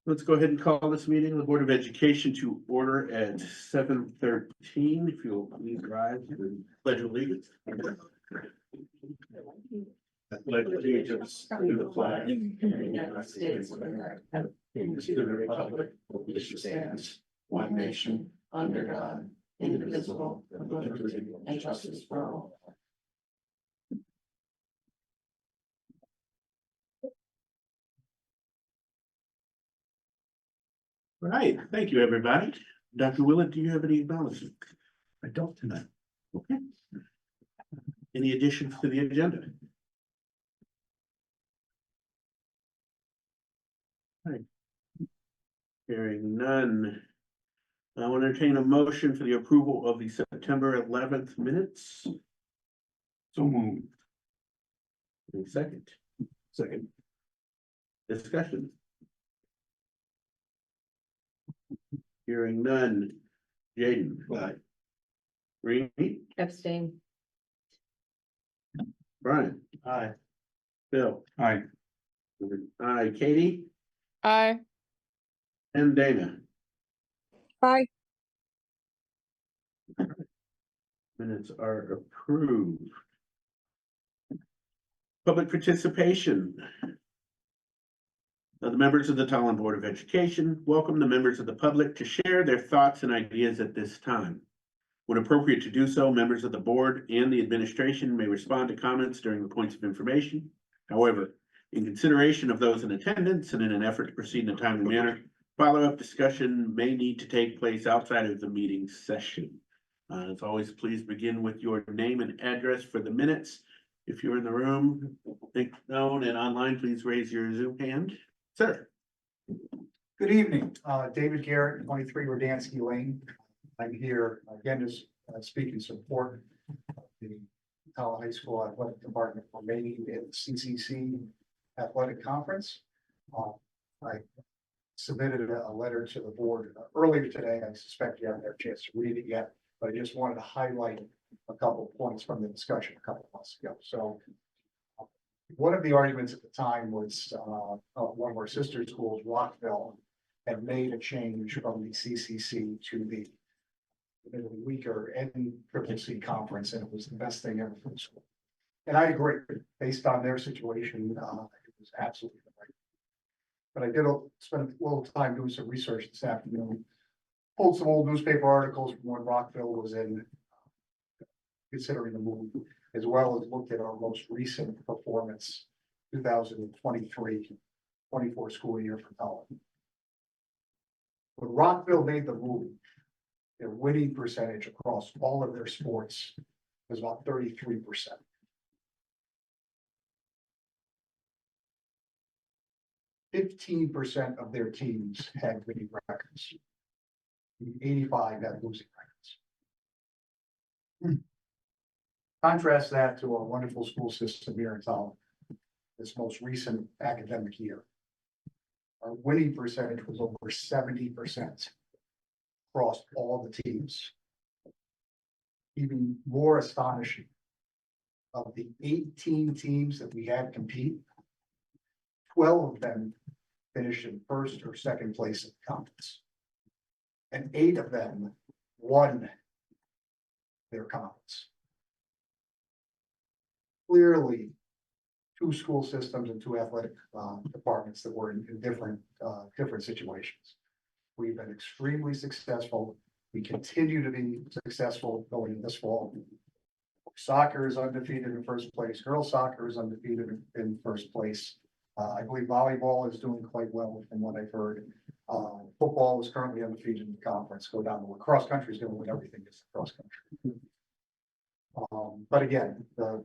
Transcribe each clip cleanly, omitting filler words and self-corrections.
Let's go ahead and call this meeting of the Board of Education to order at 7:13. If you'll please rise and pledge allegiance. I pledge allegiance to the flag of the United States of America, and to the republic for which it stands, one nation, under God, indivisible, with liberty and justice for all. All right, thank you, everybody. Dr. Willett, do you have any acknowledgements? I don't tonight. Okay. Any additions to the agenda? Right. Hearing none. I will entertain a motion for the approval of the September 11th minutes. So moved. Any second? Second. Discussion. Hearing none. Jaden. Aye. Rainey. Abstain. Brian. Aye. Bill. Aye. Aye. Katie Aye. and Dana. Aye. Minutes are approved. Public participation. The members of the Tallinn Board of Education welcome the members of the public to share their thoughts and ideas at this time. When appropriate to do so, members of the board and the administration may respond to comments during the points of information. However, in consideration of those in attendance and in an effort to proceed in a timely manner, follow-up discussion may need to take place outside of the meeting session. As always, please begin with your name and address for the minutes. If you're in the room, think known and online, please raise your Zoom hand. Sir. Good evening, David Garrett, 23 Rodansky Lane. I'm here again to speak in support of the Tallinn High School Athletic Department for meeting at the CCC Athletic Conference. I submitted a letter to the board earlier today. I suspect you haven't had a chance to read it yet, but I just wanted to highlight a couple of points from the discussion a couple of months ago. So one of the arguments at the time was one of our sister schools, Rockville, had made a change from the CCC to the weaker NCCC conference, and it was the best thing ever for the school. And I agree, based on their situation, it was absolutely right. But I did spend a little time doing some research this afternoon, pulled some old newspaper articles from when Rockville was in considering the move, as well as looked at our most recent performance, 2023-24 school year for Tallinn. When Rockville made the move, their winning percentage across all of their sports was about 33%. 15% of their teams had winning records. 85 had losing records. Contrast that to our wonderful school system here in Tallinn, this most recent academic year. Our winning percentage was over 70% across all the teams. Even more astonishing, of the 18 teams that we had compete, 12 of them finished in first or second place in the conference. And 8 of them won their conference. Clearly, 2 school systems and 2 athletic departments that were in different situations. We've been extremely successful. We continue to be successful going this fall. Soccer is undefeated in first place. Girls soccer is undefeated in first place. I believe volleyball is doing quite well from what I've heard. Football is currently undefeated in the conference. Go down to cross country is going to win everything is cross country. But again, the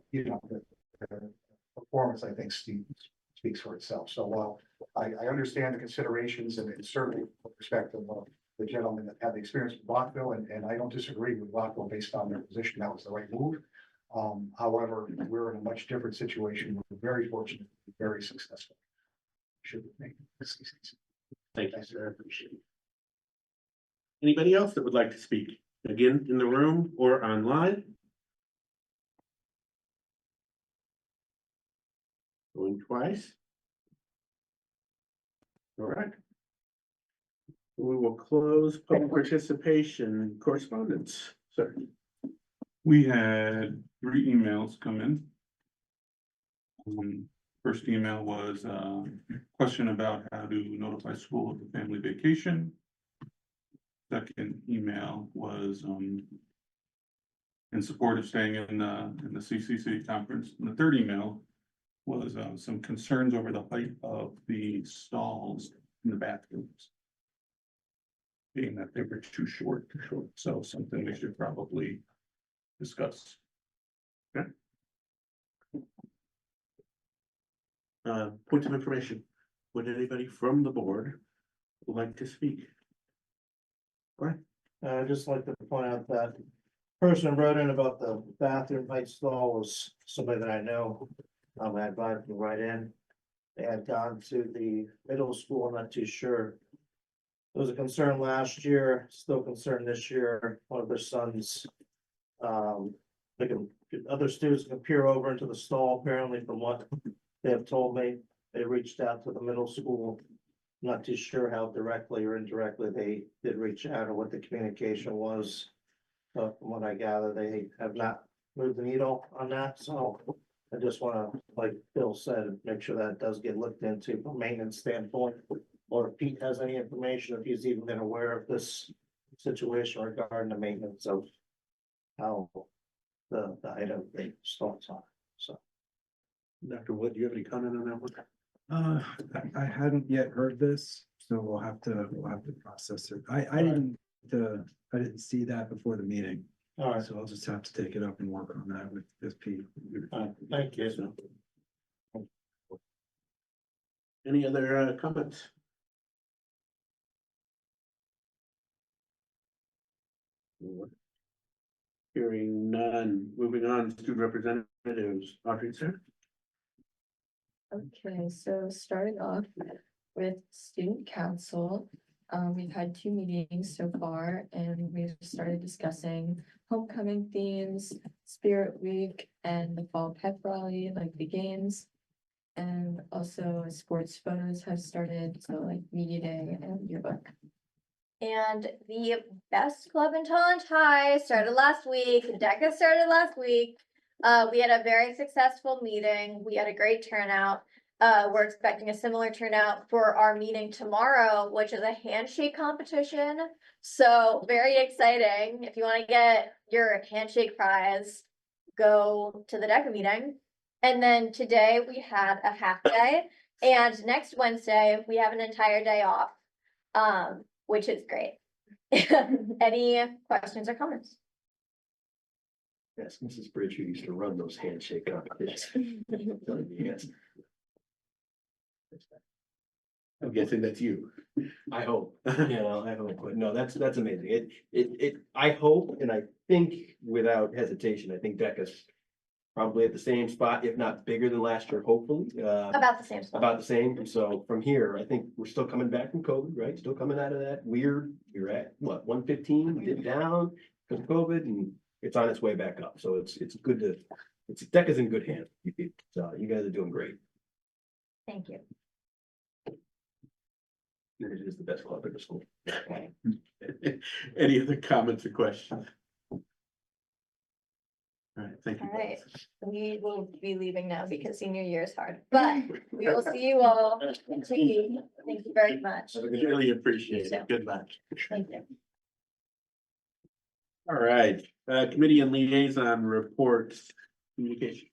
performance, I think, speaks for itself. So while I understand the considerations and certainly with respect to the gentlemen that have the experience with Rockville, and I don't disagree with Rockville based on their position, that was the right move. However, we're in a much different situation. We're very fortunate to be very successful. Should we make this easy? Thank you, sir. I appreciate it. Anybody else that would like to speak? Again, in the room or online? Going twice. All right. We will close public participation correspondence, sir. We had 3 emails come in. First email was a question about how to notify school of the family vacation. Second email was in support of staying in the CCC conference. And the third email was some concerns over the height of the stalls in the bathrooms, being that they were too short, so something we should probably discuss. Points of information. Would anybody from the board like to speak? I'd just like to point out that person who wrote in about the bathroom height stall was somebody that I know. I advised them right in. They had gone to the middle school, I'm not too sure. There was a concern last year, still concerned this year, one of their sons. Other students can peer over into the stall, apparently from what they have told me. They reached out to the middle school. Not too sure how directly or indirectly they did reach out or what the communication was. But from what I gather, they have not moved the needle on that, so I just wanna, like Bill said, make sure that does get looked into from a maintenance standpoint. Or if Pete has any information, if he's even been aware of this situation regarding the maintenance of how the item they starts on, so. Dr. Wood, do you have any comment on that one? I hadn't yet heard this, so we'll have to process it. I didn't see that before the meeting, All right, so I'll just have to take it up and work on that with Pete. thank you. Any other comments? Hearing none, moving on, student representatives, Audrey, sir. Okay, so starting off with student council, we've had 2 meetings so far and we've started discussing homecoming themes, Spirit Week and the fall pep rally, like the games. And also sports photos have started, so like media day and yearbook. And the best club in Talent High started last week. DECA started last week. We had a very successful meeting. We had a great turnout. We're expecting a similar turnout for our meeting tomorrow, which is a handshake competition. So very exciting. If you want to get your handshake prize, go to the DECA meeting. And then today we had a half day, and next Wednesday we have an entire day off. Which is great. Any questions or comments? Yes, Mrs. Bridge, who used to run those handshake competitions. Yes, I'm guessing that's you. I hope, I hope, but no, that's amazing. I hope, and I think without hesitation, I think DECA's probably at the same spot, if not bigger than last year, hopefully. About the same spot. About the same, so from here, I think we're still coming back from COVID, right? Still coming out of that weird, you're at, what, 115, dip down because of COVID, and it's on its way back up, so it's good to, DECA's in good hands. So you guys are doing great. Thank you. It is the best club in the school. Any other comments or questions? All right, thank you. All right. We will be leaving now because senior year is hard, but we will see you all next week. Thank you very much. Really appreciate it. Good luck. Thank you. All right, committee and liaison reports, communication.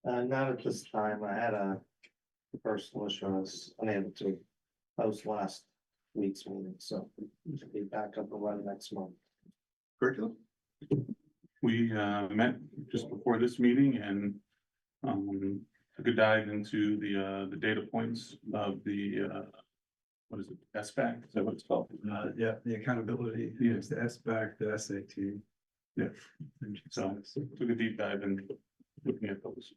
Not at this time. I had a personal issue. I was unable to post last week's meeting, so we'll be back up and running next month. Curriculum? We met just before this meeting and took a dive into the data points of the what is it, SBAC? Is that what it's called? Yeah, the accountability, Yeah. it's the SBAC, the SAT. Yeah. So took a deep dive in looking at those.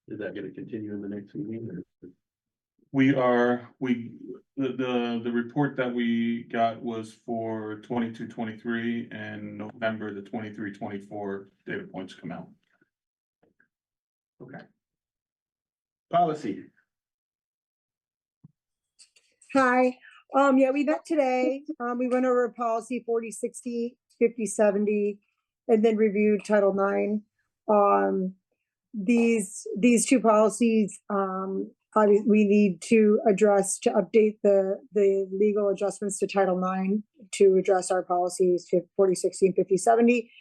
Is that gonna continue in the next meeting? The report that we got was for 22-23 and November, the 23-24 data points come out. Okay. Policy. Hi, Yeah, we met today. We went over policy 40, 60, 50, 70, and then reviewed Title IX. These two policies, we need to address to update the legal adjustments to Title IX to address our policies 40, 60, and 50, 70.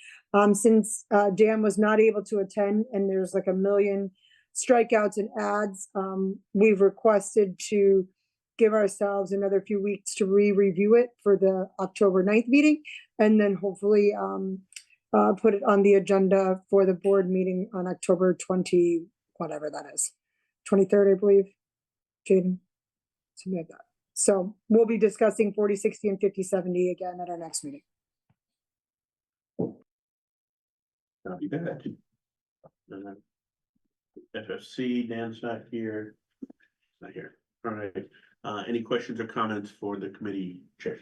Since Dan was not able to attend and there's like a million strikeouts and ads, we've requested to give ourselves another few weeks to review it for the October 9th meeting, and then hopefully put it on the agenda for the board meeting on October 20, whatever that is, 23rd, I believe, Jaden, something like that. So we'll be discussing 40, 60, and 50, 70 again at our next meeting. Copy that. FFC, Dan's not here. Not here. All right. Any questions or comments for the committee chair?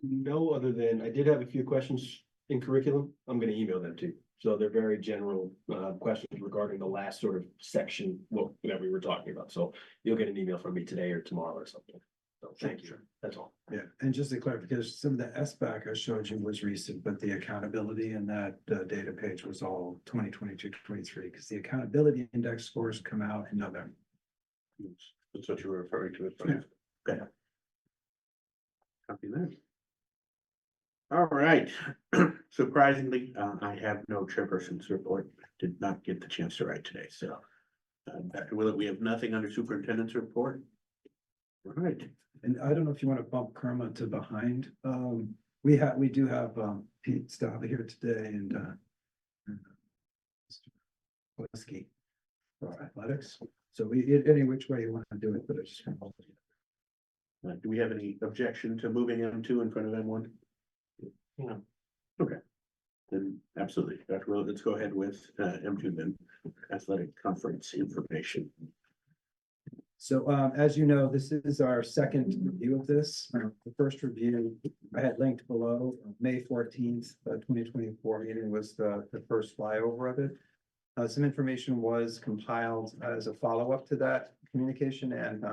No, other than I did have a few questions in curriculum. I'm gonna email them to you. So they're very general questions regarding the last sort of section that we were talking about. So you'll get an email from me today or tomorrow or something. So thank you. That's all. Yeah, and just to clarify, because some of the SBAC I showed you was recent, but the accountability in that data page was all 2022, 23, because the accountability index scores come out in November. That's what you were referring to. Yeah. Okay. Copy that. All right. Surprisingly, I have no chairperson's report. Did not get the chance to write today, so. Dr. Willett, we have nothing under superintendent's report. All right. And I don't know if you want to bump Kerma to behind. We do have Pete Stava here today and Whiskey for athletics. So any which way you want to do it, but I just. Do we have any objection to moving M2 in front of M1? No. Okay. Then absolutely. Dr. Willett, let's go ahead with M2 then, athletic conference information. So as you know, this is our second review of this. The first review I had linked below, May 14th, 2024 meeting was the first flyover of it. Some information was compiled as a follow-up to that communication, and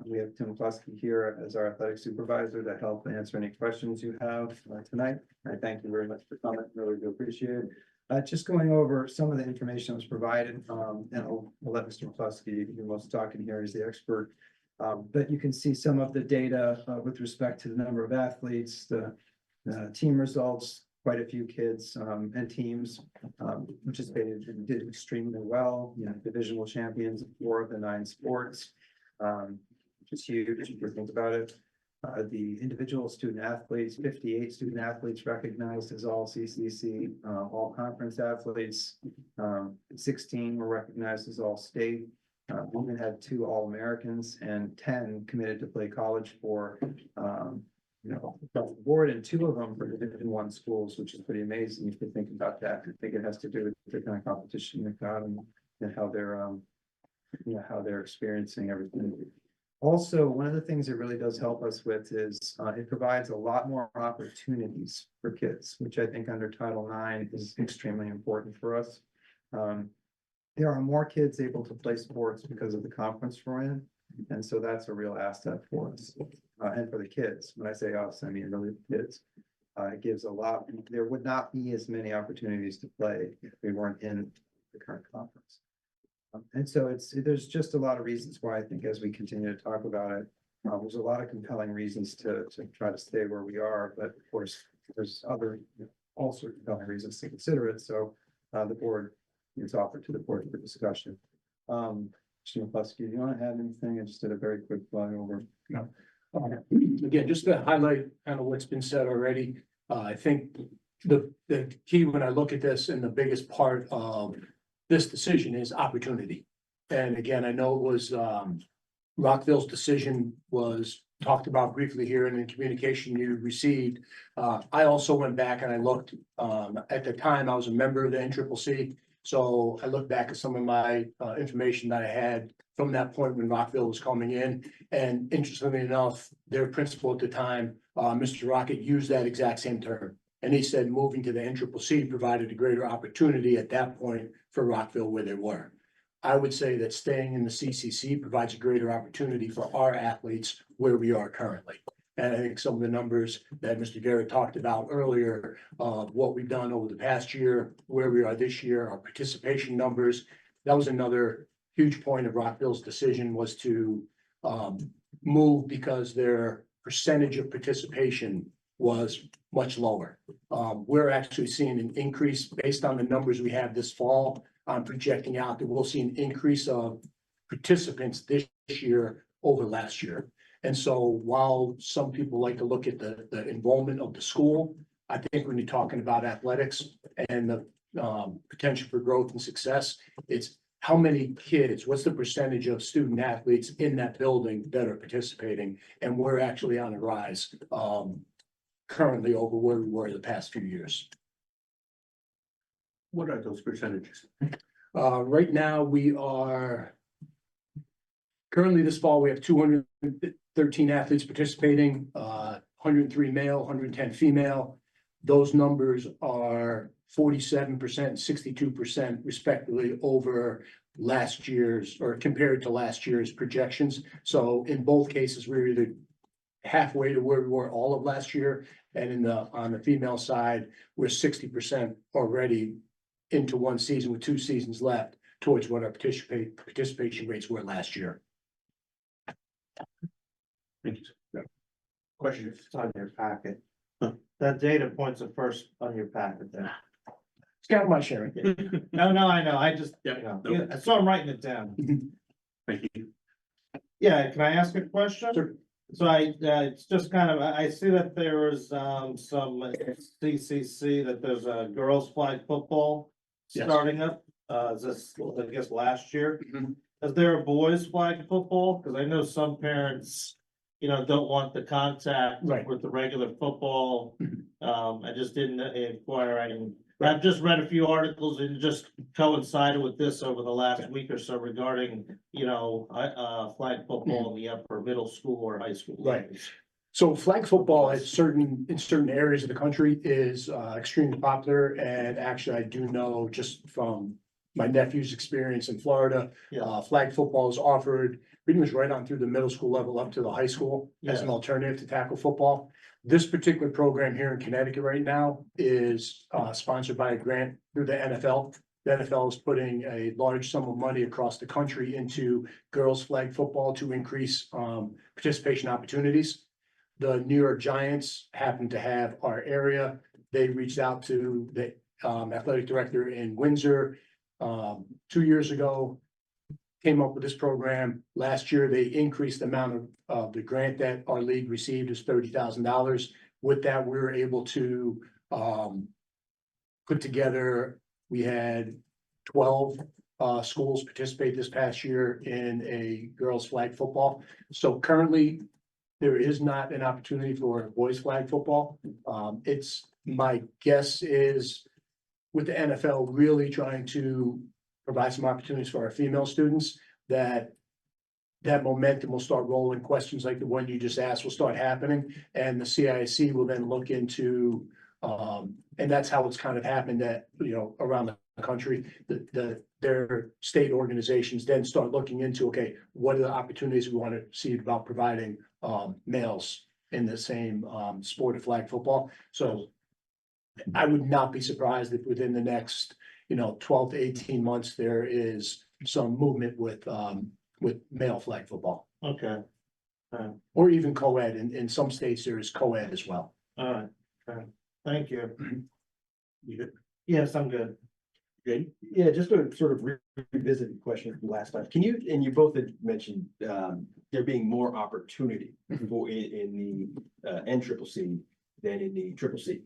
we have Tim Klusky here as our athletic supervisor to help answer any questions you have tonight. I thank you very much for coming, really do appreciate it. Just going over some of the information that was provided, and I'll let Mr. Klusky, who's most talking here, is the expert. But you can see some of the data with respect to the number of athletes, the team results, quite a few kids and teams participated and did extremely well. You know, divisional champions of 4 of the 9 sports, which is huge if you think about it. The individual student athletes, 58 student athletes recognized as all CCC, all conference athletes. 16 were recognized as all state. We even had 2 All-Americans and 10 committed to play college for, across the board, and 2 of them for Division I schools, which is pretty amazing if you think about that. I think it has to do with the kind of competition they've got and how they're, how they're experiencing everything. Also, one of the things it really does help us with is it provides a lot more opportunities for kids, which I think under Title IX is extremely important for us. There are more kids able to play sports because of the conference we're in, and so that's a real asset for us and for the kids. When I say us, I mean really the kids. It gives a lot. There would not be as many opportunities to play if we weren't in the current conference. And so there's just a lot of reasons why I think as we continue to talk about it, there's a lot of compelling reasons to try to stay where we are, but of course, there's other also compelling reasons to consider it. So the board is offered to the board for discussion. Mr. Klusky, do you want to add anything? I just did a very quick flyover. No. Again, just to highlight kind of what's been said already, I think the key when I look at this and the biggest part of this decision is opportunity. And again, I know it was Rockville's decision was talked about briefly here in the communication you received. I also went back and I looked, at the time I was a member of the NCCC. So I looked back at some of my information that I had from that point when Rockville was coming in. And interestingly enough, their principal at the time, Mr. Rocket, used that exact same term. And he said moving to the NCCC provided a greater opportunity at that point for Rockville where they were. I would say that staying in the CCC provides a greater opportunity for our athletes where we are currently. And I think some of the numbers that Mr. Garrett talked about earlier, what we've done over the past year, where we are this year, our participation numbers, that was another huge point of Rockville's decision was to move because their percentage of participation was much lower. We're actually seeing an increase based on the numbers we have this fall. I'm projecting out that we'll see an increase of participants this year over last year. And so while some people like to look at the enrollment of the school, I think when you're talking about athletics and the potential for growth and success, it's how many kids, what's the percentage of student athletes in that building that are participating? And we're actually on a rise currently over where we were the past few years. What are those percentages? Right now, we are currently this fall, we have 213 athletes participating, 103 male, 110 female. Those numbers are 47%, 62% respectively over last year's or compared to last year's projections. So in both cases, we're either halfway to where we were all of last year. And on the female side, we're 60% already into one season with 2 seasons left towards what our participation rates were last year. Thank you. Yeah. Questions? It's on your packet. Huh. That data points are first on your packet there. It's kind of my sharing. No, I know, I just, Yep. you know, Nope. yeah, so I'm writing it down. Thank you. Yeah, can I ask a question? Sure. So it's just kind of, I see that there is, some CCC, that there's a girls flag football Yes. starting up, is this, I guess, last year? Mhm. Is there a boys flag football? Cause I know some parents, don't want the contact Right. with the regular football. Mhm. I just didn't inquire, I've just read a few articles and just coincided with this over the last week or so regarding, flag football in the upper middle school or high school. Right. levels. So flag football in certain areas of the country is extremely popular. And actually, I do know just from my nephew's experience in Florida, Yeah. flag football is offered pretty much right on through the middle school level up to the high school as an Yeah. alternative to tackle football. This particular program here in Connecticut right now is sponsored by a grant through the NFL. The NFL is putting a large sum of money across the country into girls flag football to increase participation opportunities. The New York Giants happen to have our area. They reached out to the athletic director in Windsor 2 years ago. Came up with this program. Last year, they increased the amount of the grant that our league received is $30,000. With that, we were able to put together, we had 12 schools participate this past year in a girls flag football. So currently, there is not an opportunity for boys flag football. It's, my guess is with the NFL really trying to provide some opportunities for our female students, that momentum will start rolling. Questions like the one you just asked will start happening, and the CIC will then look into, and that's how it's kind of happened that, around the country, their state organizations then start looking into, okay, what are the opportunities we want to see about providing males in the same sport of flag football. So I would not be surprised if within the next, 12 to 18 months, there is some movement with male flag football. Okay, Or even co-ed. In some states, there is co-ed as well. all right, okay, thank you. You good? Yes, I'm good. Good? Yeah, just to sort of revisit the question from last time, can you, and you both had mentioned, there being more opportunity for in the NCCC than in the CCC,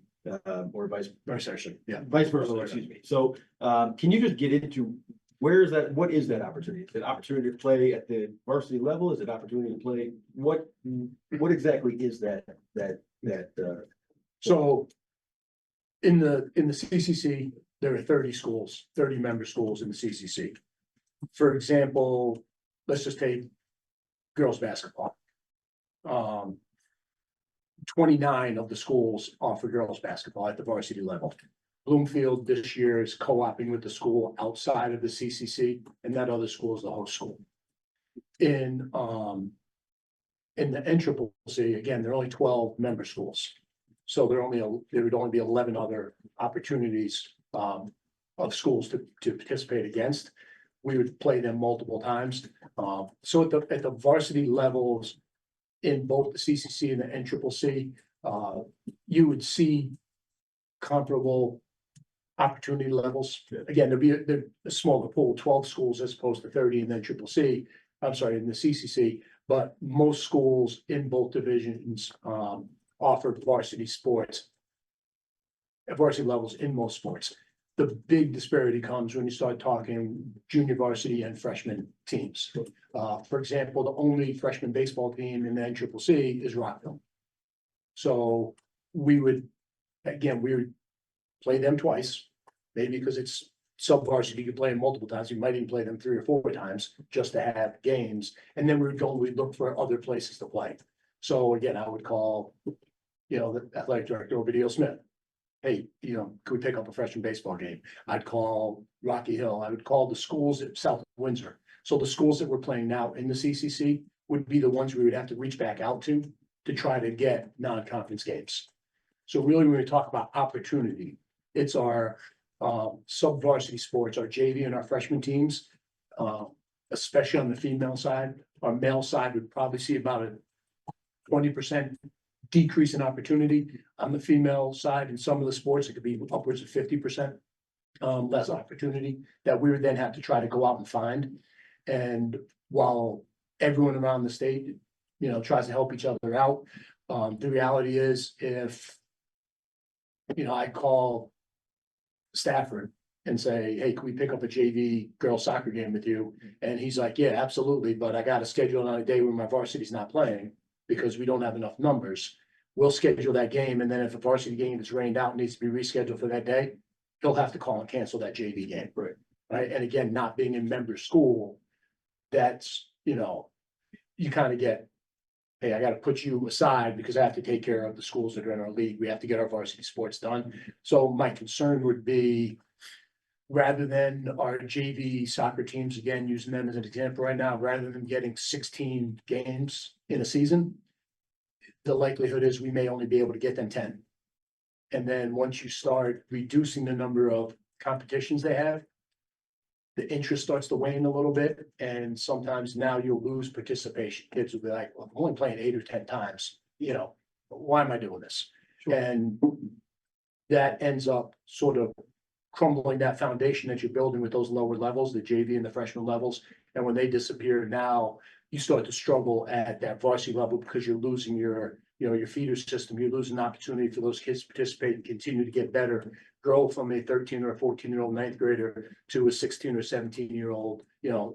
or vice Versa, yeah. versa, excuse me. So, can you just get into where is that, what is that opportunity? Is it opportunity to play at the varsity level? Is it opportunity to play? What exactly is that? So in the CCC, there are 30 schools, 30 member schools in the CCC. For example, let's just take girls basketball. 29 of the schools offer girls basketball at the varsity level. Bloomfield this year is co-oping with the school outside of the CCC, and that other school is the host school. In the NCCC, again, there are only 12 member schools. So there would only be 11 other opportunities of schools to participate against. We would play them multiple times. So at the varsity levels in both the CCC and the NCCC, you would see comparable opportunity levels. Again, there'd a smaller pool, 12 schools as opposed to 30 in the CCC. I'm sorry, in the CCC, but most schools in both divisions offer varsity sports at varsity levels in most sports. The big disparity comes when you start talking junior varsity and freshman teams. For example, the only freshman baseball team in the NCCC is Rockville. So we would play them twice, maybe because it's sub-varsity, you could play them multiple times, you might even play them 3 or 4 times just to have games, and then we'd look for other places to play. So again, I would call, the athletic director, Ovidio Smith. Hey, could we pick up a freshman baseball game? I'd call Rocky Hill, I would call the schools at South Windsor. So the schools that we're playing now in the CCC would be the ones we would have to reach back out to try to get non-conference games. So really, when we talk about opportunity, it's our sub-varsity sports, our JV and our freshman teams, especially on the female side. Our male side would probably see about a 20% decrease in opportunity. On the female side, in some of the sports, it could be upwards of 50% less opportunity that we would then have to try to go out and find. And while everyone around the state, tries to help each other out, the reality is if, I call Stafford and say, hey, can we pick up a JV girls soccer game with you? And he's like, yeah, absolutely, but I got to schedule it on a day when my varsity's not playing because we don't have enough numbers. We'll schedule that game, and then if a varsity game is rained out and needs to be rescheduled for that day, he'll have to call and cancel that JV game. Right, and again, not being in member school, that's, you kind of get, hey, I got to put you aside because I have to take care of the schools that are in our league. We have to get our varsity sports done. So my concern would be, rather than our JV soccer teams, again, using them as an example right now, rather than getting 16 games in a season, the likelihood is we may only be able to get them 10. And then once you start reducing the number of competitions they have, the interest starts to wane a little bit, and sometimes now you'll lose participation. Kids will be like, well, I'm only playing 8 or 10 times, why am I doing this? And that ends up sort of crumbling that foundation that you're building with those lower levels, the JV and the freshman levels. And when they disappear, now you start to struggle at that varsity level because you're losing your feeder system. You're losing an opportunity for those kids to participate and continue to get better, grow from a 13 or a 14-year-old ninth grader to a 16 or 17-year-old,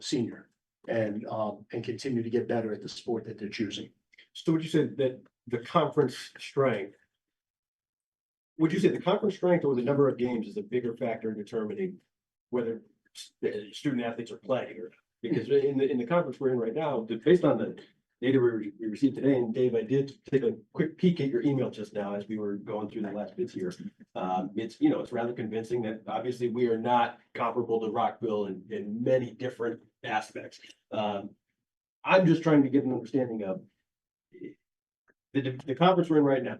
senior, and continue to get better at the sport that they're choosing. So would you say that the conference strength, or the number of games is a bigger factor in determining whether student athletes are playing or not? Because in the conference we're in right now, based on the data we received today, and Dave, I did take a quick peek at your email just now as we were going through the last bits here. It's rather convincing that obviously we are not comparable to Rockville in many different aspects. I'm just trying to get an understanding of the conference we're in right now.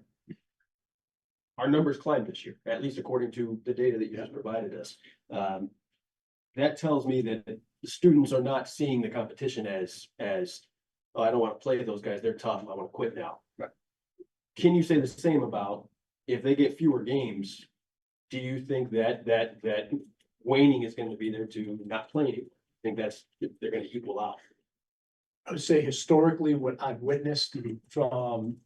Our numbers climbed this year, at least according to the data that you just provided us. That tells me that the students are not seeing the competition as oh, I don't want to play those guys, they're tough, I want to quit now. Right. Can you say the same about if they get fewer games? Do you think that waning is going to be there to not play anymore? I think they're going to equal out. I would say historically, what I've witnessed from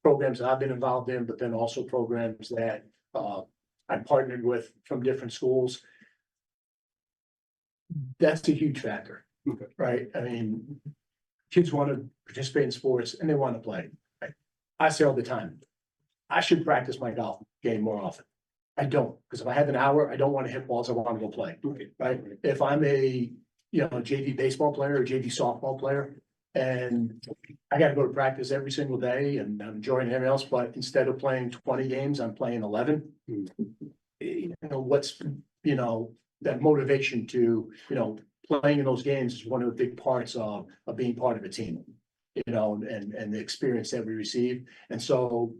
programs that I've been involved in, but then also programs that I've partnered with from different schools, that's a huge factor, right? I mean, kids want to participate in sports and they want to play. Right? I say all the time, I should practice my golf game more often. I don't, because if I have an hour, I don't want to hit balls, I want to go play, right? If I'm a JV baseball player or JV softball player, and I got to go to practice every single day and I'm enjoying everything else, but instead of playing 20 games, I'm playing 11. what's, that motivation to, playing in those games is one of the big parts of being part of a team. And the experience that we receive. And so,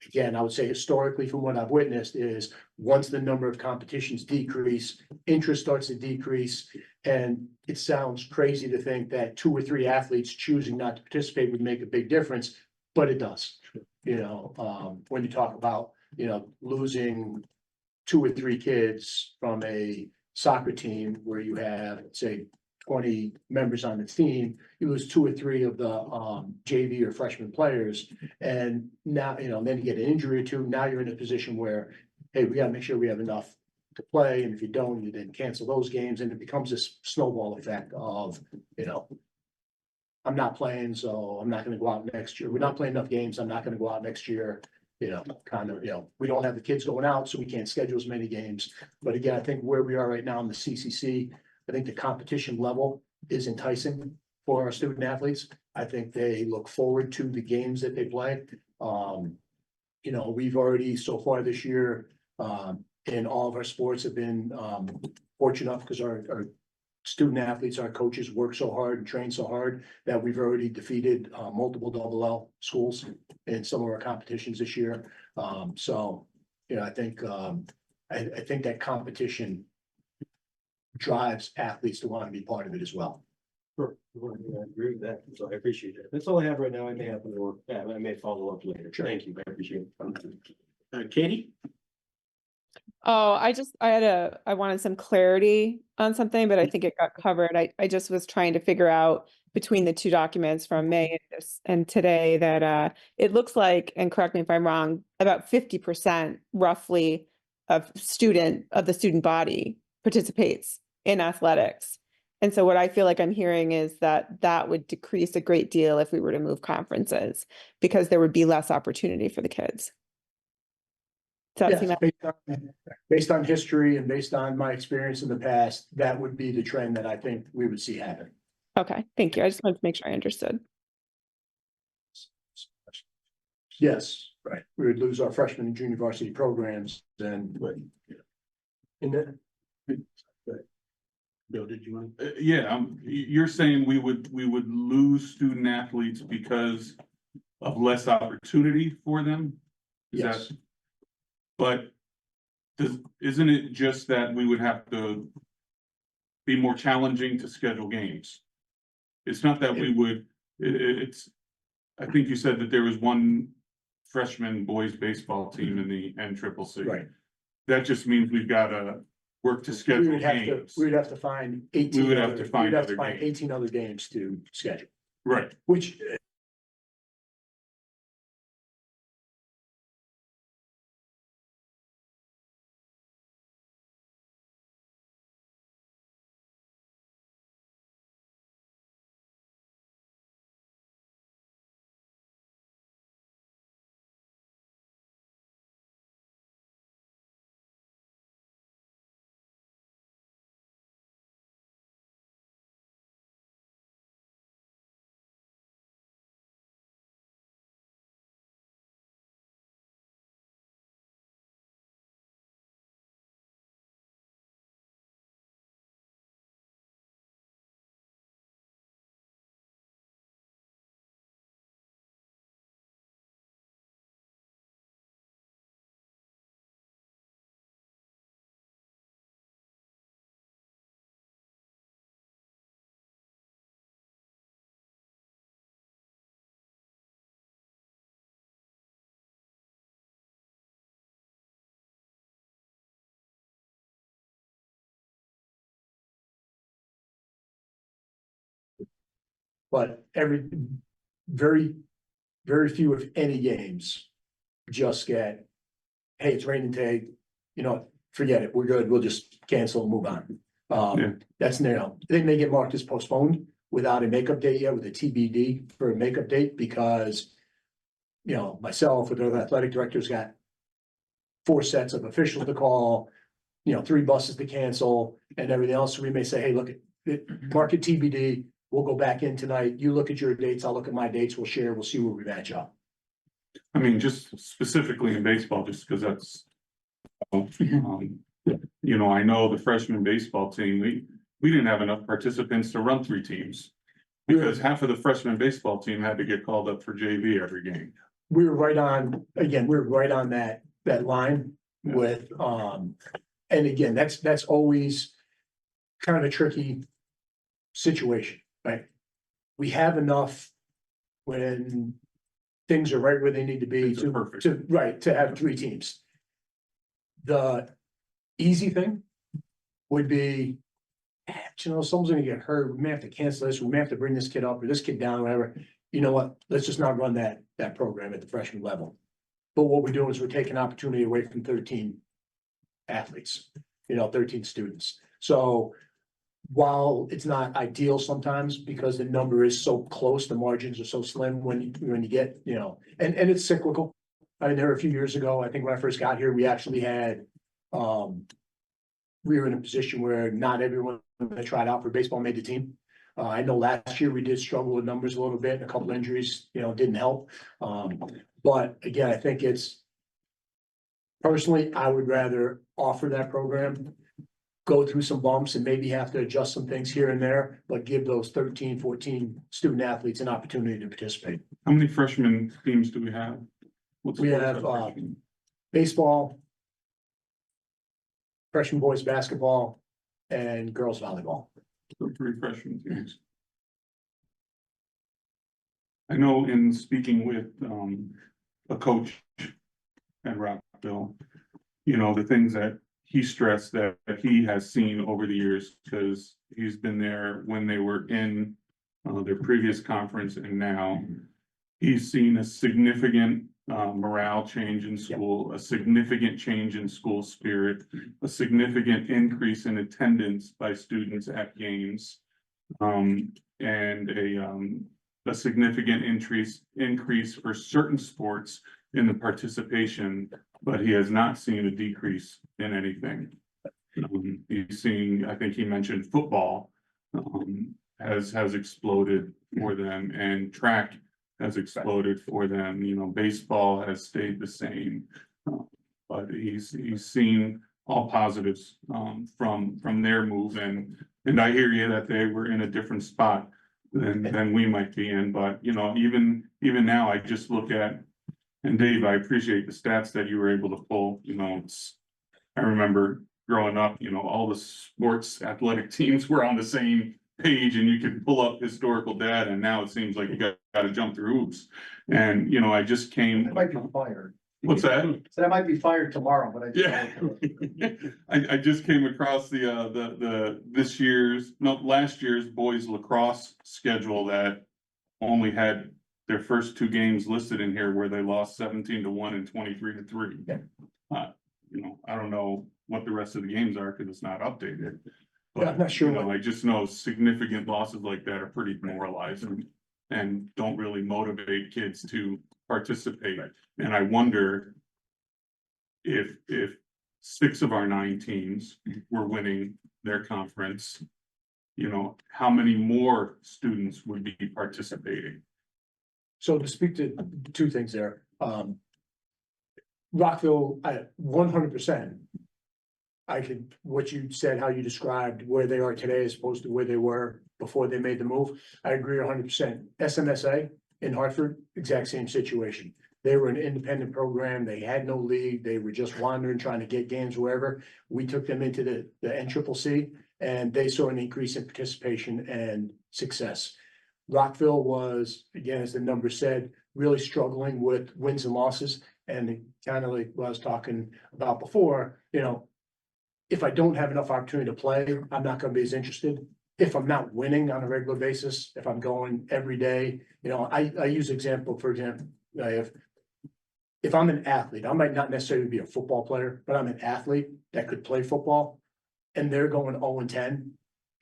again, I would say historically, from what I've witnessed, is once the number of competitions decrease, interest starts to decrease. And it sounds crazy to think that 2 or 3 athletes choosing not to participate would make a big difference, but it does. When you talk about, losing 2 or 3 kids from a soccer team where you have, say, 20 members on the team, you lose 2 or 3 of the JV or freshman players. And now, then you get an injury or 2. Now you're in a position where, hey, we gotta make sure we have enough to play. And if you don't, you then cancel those games, and it becomes this snowball effect of, I'm not playing, so I'm not gonna go out next year. We're not playing enough games. I'm not gonna go out next year. We don't have the kids going out, so we can't schedule as many games. But again, I think where we are right now in the CCC, I think the competition level is enticing for our student athletes. I think they look forward to the games that they play. We've already so far this year, in all of our sports have been fortunate enough because our student athletes, our coaches work so hard and train so hard that we've already defeated multiple double-L schools in some of our competitions this year. I think that competition drives athletes to want to be part of it as well. Sure. I agree with that, so I appreciate it. That's all I have right now. I may have more, I may follow up later. Thank you, I appreciate it. Katie? Oh, I wanted some clarity on something, but I think it got covered. I just was trying to figure out between the 2 documents from May and today that it looks like, and correct me if I'm wrong, about 50% roughly of the student body participates in athletics. And so what I feel like I'm hearing is that would decrease a great deal if we were to move conferences, because there would be less opportunity for the kids. Does that seem like- Based on history and based on my experience in the past, that would be the trend that I think we would see happen. Okay, thank you. I just wanted to make sure I understood. Yes, right. We would lose our freshman and junior varsity programs then. And then, Bill, did you want? Yeah, you're saying we would lose student athletes because of less opportunity for them? Is that- Yes. But isn't it just that we would have to be more challenging to schedule games? It's not that we would, it's, I think you said that there was 1 freshman boys baseball team in the NCCC. Right. That just means we've got to work to schedule games. We would have to find 18. We would have to find other games. 18 other games to schedule, Right. which but very few, if any, games just get, hey, it's raining today, forget it, we're good, we'll just cancel and move on. Yeah. That's, they may get marked as postponed without a makeup date yet, with a TBD for a makeup date, because myself with the athletic directors got 4 sets of officials to call, 3 buses to cancel and everything else. So we may say, hey, look, mark it TBD. We'll go back in tonight. You look at your dates. I'll look at my dates. We'll share. We'll see where we match up. I mean, just specifically in baseball, just because that's You know, I know the freshman baseball team, we didn't have enough participants to run 3 teams. Because half of the freshman baseball team had to get called up for JV every game. We were right on, again, we're right on that line with, and again, that's always kind of a tricky situation, right? We have enough when things are right where they need to be Things are perfect. to have 3 teams. The easy thing would be, you know, someone's gonna get hurt, we may have to cancel this, we may have to bring this kid up or this kid down, whatever. You know what, let's just not run that program at the freshman level. But what we're doing is we're taking opportunity away from 13 athletes, 13 students. So while it's not ideal sometimes because the number is so close, the margins are so slim when you get, and it's cyclical. I mean, there were a few years ago, I think when I first got here, we actually had, we were in a position where not everyone that tried out for baseball made the team. I know last year we did struggle with numbers a little bit, and a couple injuries, didn't help. But again, I think personally, I would rather offer that program, go through some bumps and maybe have to adjust some things here and there, but give those 13, 14 student athletes an opportunity to participate. How many freshman teams do we have? We have, baseball, freshman boys basketball, and girls volleyball. So 3 freshman teams. I know in speaking with a coach at Rockville, the things that he stressed that he has seen over the years, because he's been there when they were in their previous conference, and now he's seen a significant morale change in school, a significant change in school spirit, a significant increase in attendance by students at games, and a significant increase for certain sports in the participation, but he has not seen a decrease in anything. He's seen, I think he mentioned football has exploded for them, and track has exploded for them. Baseball has stayed the same. But he's seen all positives from their move, and I hear you that they were in a different spot than we might be in, but even now, I just look at, and Dave, I appreciate the stats that you were able to pull. I remember growing up, all the sports athletic teams were on the same page, and you could pull up historical data, and now it seems like you got to jump through hoops. And I just came. I might be fired. What's that? So I might be fired tomorrow, but I. Yeah. I just came across last year's boys lacrosse schedule that only had their first 2 games listed in here where they lost 17-1 and 23-3. Yeah. I don't know what the rest of the games are because it's not updated. Yeah, I'm not sure. I just know significant losses like that are pretty demoralizing and don't really motivate kids to participate. And I wonder if 6 of our 9 teams were winning their conference, how many more students would be participating? So to speak to 2 things there, Rockville, 100%. What you said, how you described where they are today as opposed to where they were before they made the move, I agree 100%. SMSA in Hartford, exact same situation. They were an independent program. They had no league. They were just wandering, trying to get games wherever. We took them into the NCCC, and they saw an increase in participation and success. Rockville was, again, as the number said, really struggling with wins and losses, and kind of like what I was talking about before, if I don't have enough opportunity to play, I'm not going to be as interested. If I'm not winning on a regular basis, if I'm going every day, I use example, for example, if I'm an athlete, I might not necessarily be a football player, but I'm an athlete that could play football, and they're going 0-10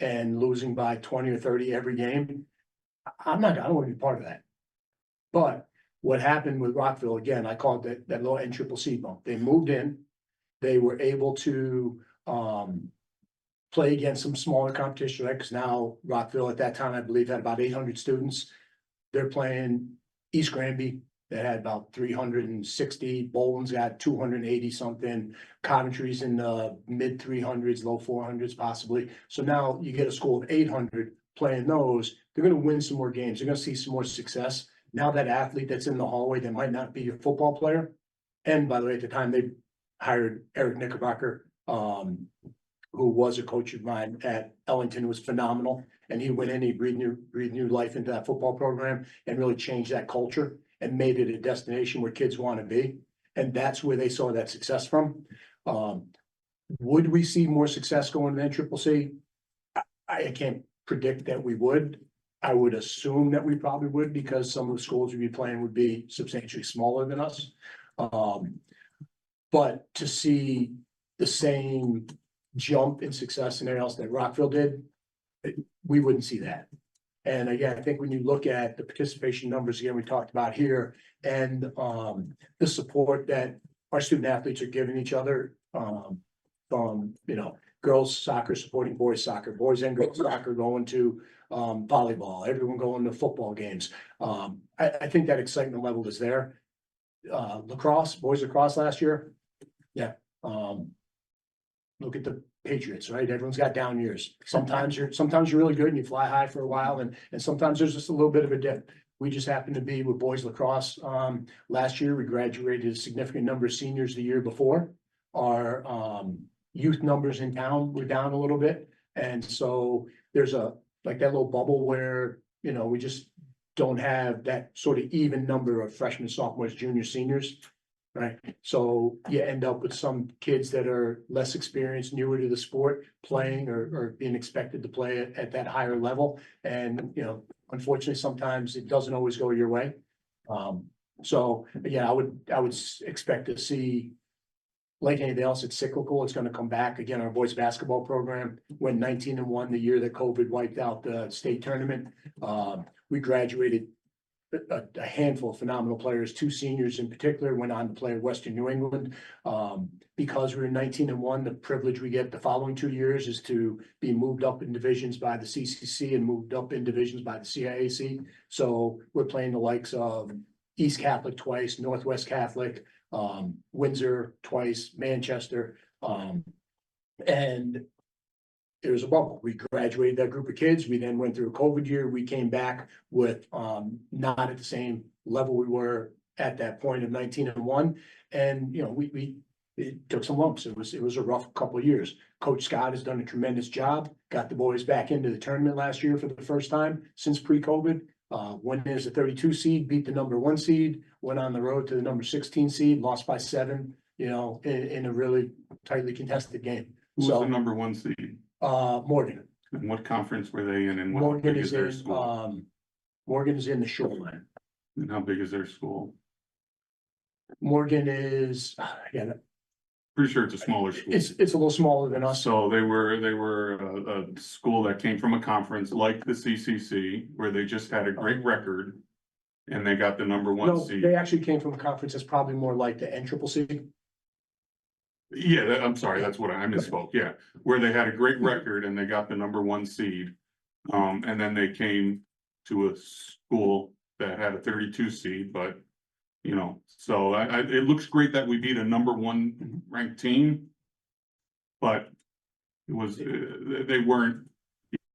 and losing by 20 or 30 every game. I don't want to be part of that. But what happened with Rockville, again, I call it that little NCCC bump. They moved in, they were able to play against some smaller competition, right? Because now Rockville at that time, I believe, had about 800 students. They're playing East Granby, that had about 360, Bolton's got 280 something, Coventry's in the mid 300s, low 400s possibly. So now you get a school of 800 playing those, they're gonna win some more games, they're gonna see some more success. Now that athlete that's in the hallway that might not be a football player, and by the way, at the time they hired Eric Knickerbocker, who was a coach of mine at Ellington, was phenomenal. And he went in, he breathed new life into that football program and really changed that culture and made it a destination where kids want to be. And that's where they saw that success from. Would we see more success going to NCCC? I can't predict that we would. I would assume that we probably would, because some of the schools we'd be playing would be substantially smaller than us. But to see the same jump in success in else that Rockville did, we wouldn't see that. And again, I think when you look at the participation numbers, again, we talked about here, and the support that our student athletes are giving each other, from, girls soccer supporting boys soccer, boys and girls soccer going to volleyball, everyone going to football games. I think that excitement level is there. Boys lacrosse last year. Yeah. Look at the Patriots, right? Everyone's got down years. Sometimes you're really good and you fly high for a while, and sometimes there's just a little bit of a dip. We just happened to be with boys lacrosse. Last year, we graduated a significant number of seniors the year before. Our youth numbers in town were down a little bit. And so there's that little bubble where, we just don't have that sort of even number of freshmen, sophomores, juniors, seniors. Right, so you end up with some kids that are less experienced, newer to the sport, playing or being expected to play at that higher level. And, unfortunately, sometimes it doesn't always go your way. So again, I would expect to see, like anything else, it's cyclical, it's gonna come back. Again, our boys basketball program went 19-1 the year that COVID wiped out the state tournament. We graduated a handful of phenomenal players, 2 seniors in particular went on to play at Western New England. Because we were 19-1, the privilege we get the following 2 years is to be moved up in divisions by the CCC and moved up in divisions by the CIAC. So we're playing the likes of East Catholic twice, Northwest Catholic, Windsor twice, Manchester, and there was a bubble. We graduated that group of kids. We then went through a COVID year. We came back with not at the same level we were at that point of 19-1. And it took some lumps. It was a rough couple of years. Coach Scott has done a tremendous job. Got the boys back into the tournament last year for the first time since pre-COVID. Went in as a 32 seed, beat the number 1 seed, went on the road to the number 16 seed, lost by 7. In a really tightly contested game. Who was the number 1 seed? Morgan. And what conference were they in, and what Morgan big is is their in, school? Morgan is in the Shoreline. And how big is their school? Morgan is, again, Pretty sure it's a smaller school. it's a little smaller than us. So they were a school that came from a conference like the CCC, where they just had a great record. And they got the number 1 No, seed. they actually came from a conference that's probably more like the NCCC. Yeah, I'm sorry, that's what I misspoke, yeah, where they had a great record and they got the number 1 seed. And then they came to a school that had a 32 seed, but, so it looks great that we beat a number 1 ranked team. But it was, they weren't,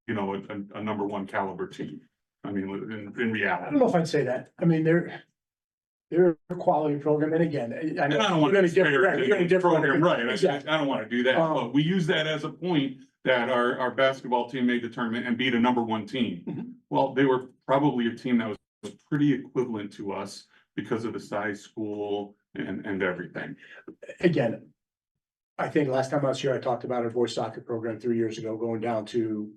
a number 1 caliber team. I mean, in I reality. don't know if I'd say that. I mean, they're a quality program. And again, I And know I don't want you're to gonna differ, right, you're gonna differ on program, right, Exactly. I don't want to do that, but we use that as a point that our basketball team made the tournament and beat a number 1 team. Mhm. Well, they were probably a team that was pretty equivalent to us because of the size school and everything. Again, I think last time I was here, I talked about our boys soccer program 3 years ago, going down to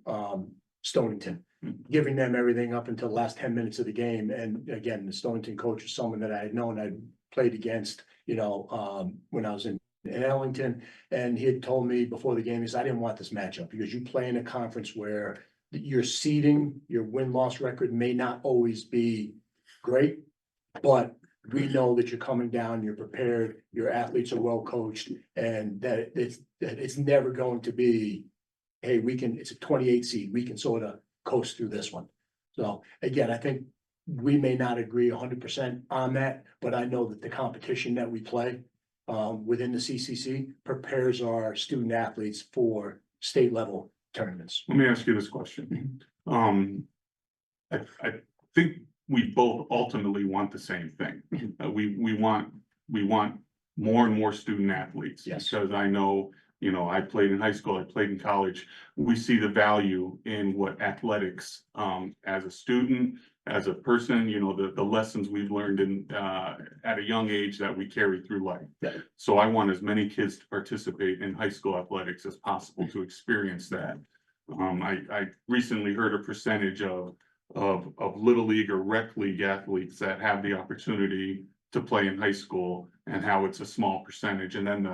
Stonington, giving them everything up until the last 10 minutes of the game. And again, the Stonington coach is someone that I had known, I'd played against, when I was in Ellington. And he had told me before the game, he said, I didn't want this matchup because you play in a conference where your seeding, your win-loss record may not always be great, but we know that you're coming down, you're prepared, your athletes are well coached, and that it's never going to be, hey, it's a 28 seed, we can sort of coast through this one. So again, I think we may not agree 100% on that, but I know that the competition that we play within the CCC prepares our student athletes for state level tournaments. Let me ask you this question. I think we both ultimately want the same thing. We want more and more student athletes. Yes. Because I know, you know, I played in high school, I played in college. We see the value in what athletics, as a student, as a person, you know, the lessons we've learned in, at a young age that we carry through life. Yeah. So I want as many kids to participate in high school athletics as possible to experience that. I recently heard a percentage of little league or rec league athletes that have the opportunity to play in high school and how it's a small percentage, and then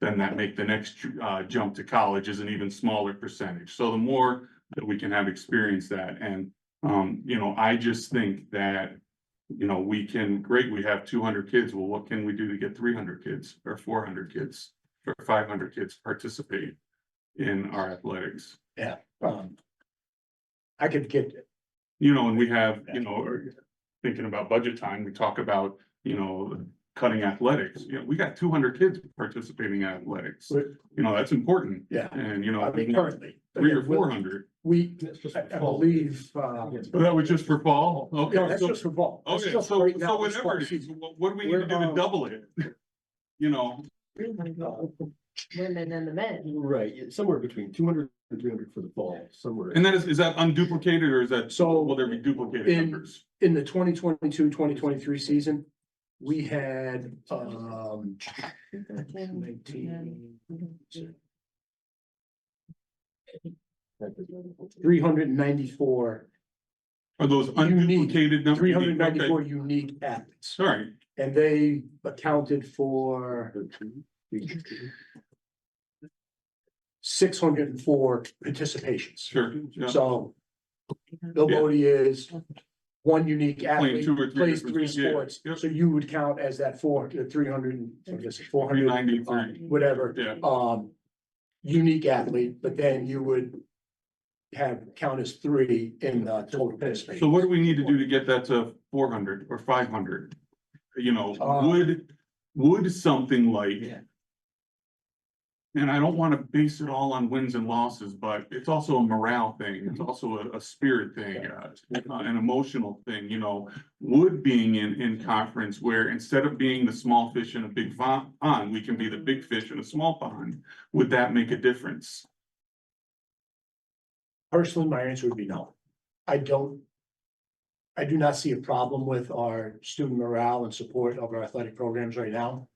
that make the next jump to college is an even smaller percentage. So the more that we can have experienced that, and you know, I just think that, you know, we have 200 kids. Well, what can we do to get 300 kids or 400 kids or 500 kids participate in our athletics? Yeah. I could get, You know, and we have, you know, thinking about budget time, we talk about, you know, cutting athletics. You know, we got 200 kids participating in athletics. You know, that's important. yeah, And, you know, I mean, currently. 300 or 400. We, That's just I for fall. believe, But that was just for fall? Okay. no, that's so- just for ball. That's Okay, just so right now, so this whatever fall it is, season. what do we need to do to double it? You know, Women and the men. Right, yeah, somewhere between 200 and 300 for the fall, somewhere. and that is that unduplicated or is that, So, will there be duplicated in- numbers? In the 2022-2023 season, we had 394 Are those unduplicated numbers? 394 Okay. unique athletes, Sorry, and they accounted for 604 participations. sure. Yeah. So Bill Bodie is one unique athlete, two or three plays different three things, yeah, sports, yep. so you would count as that 300, I guess, 400, 393. whatever, Yeah. unique athlete, but then you would have count as 3 in the total So participation. what do we need to do to get that to 400 or 500? You know, would something like. And I don't wanna base it all on wins and losses, but it's also a morale thing, it's also a spirit thing, an emotional thing, you know. Would being in conference where instead of being the small fish in a big pond, we can be the big fish in a small pond, would that make a difference? Personally, my answer would be no. I do not see a problem with our student morale and support of our athletic programs right now.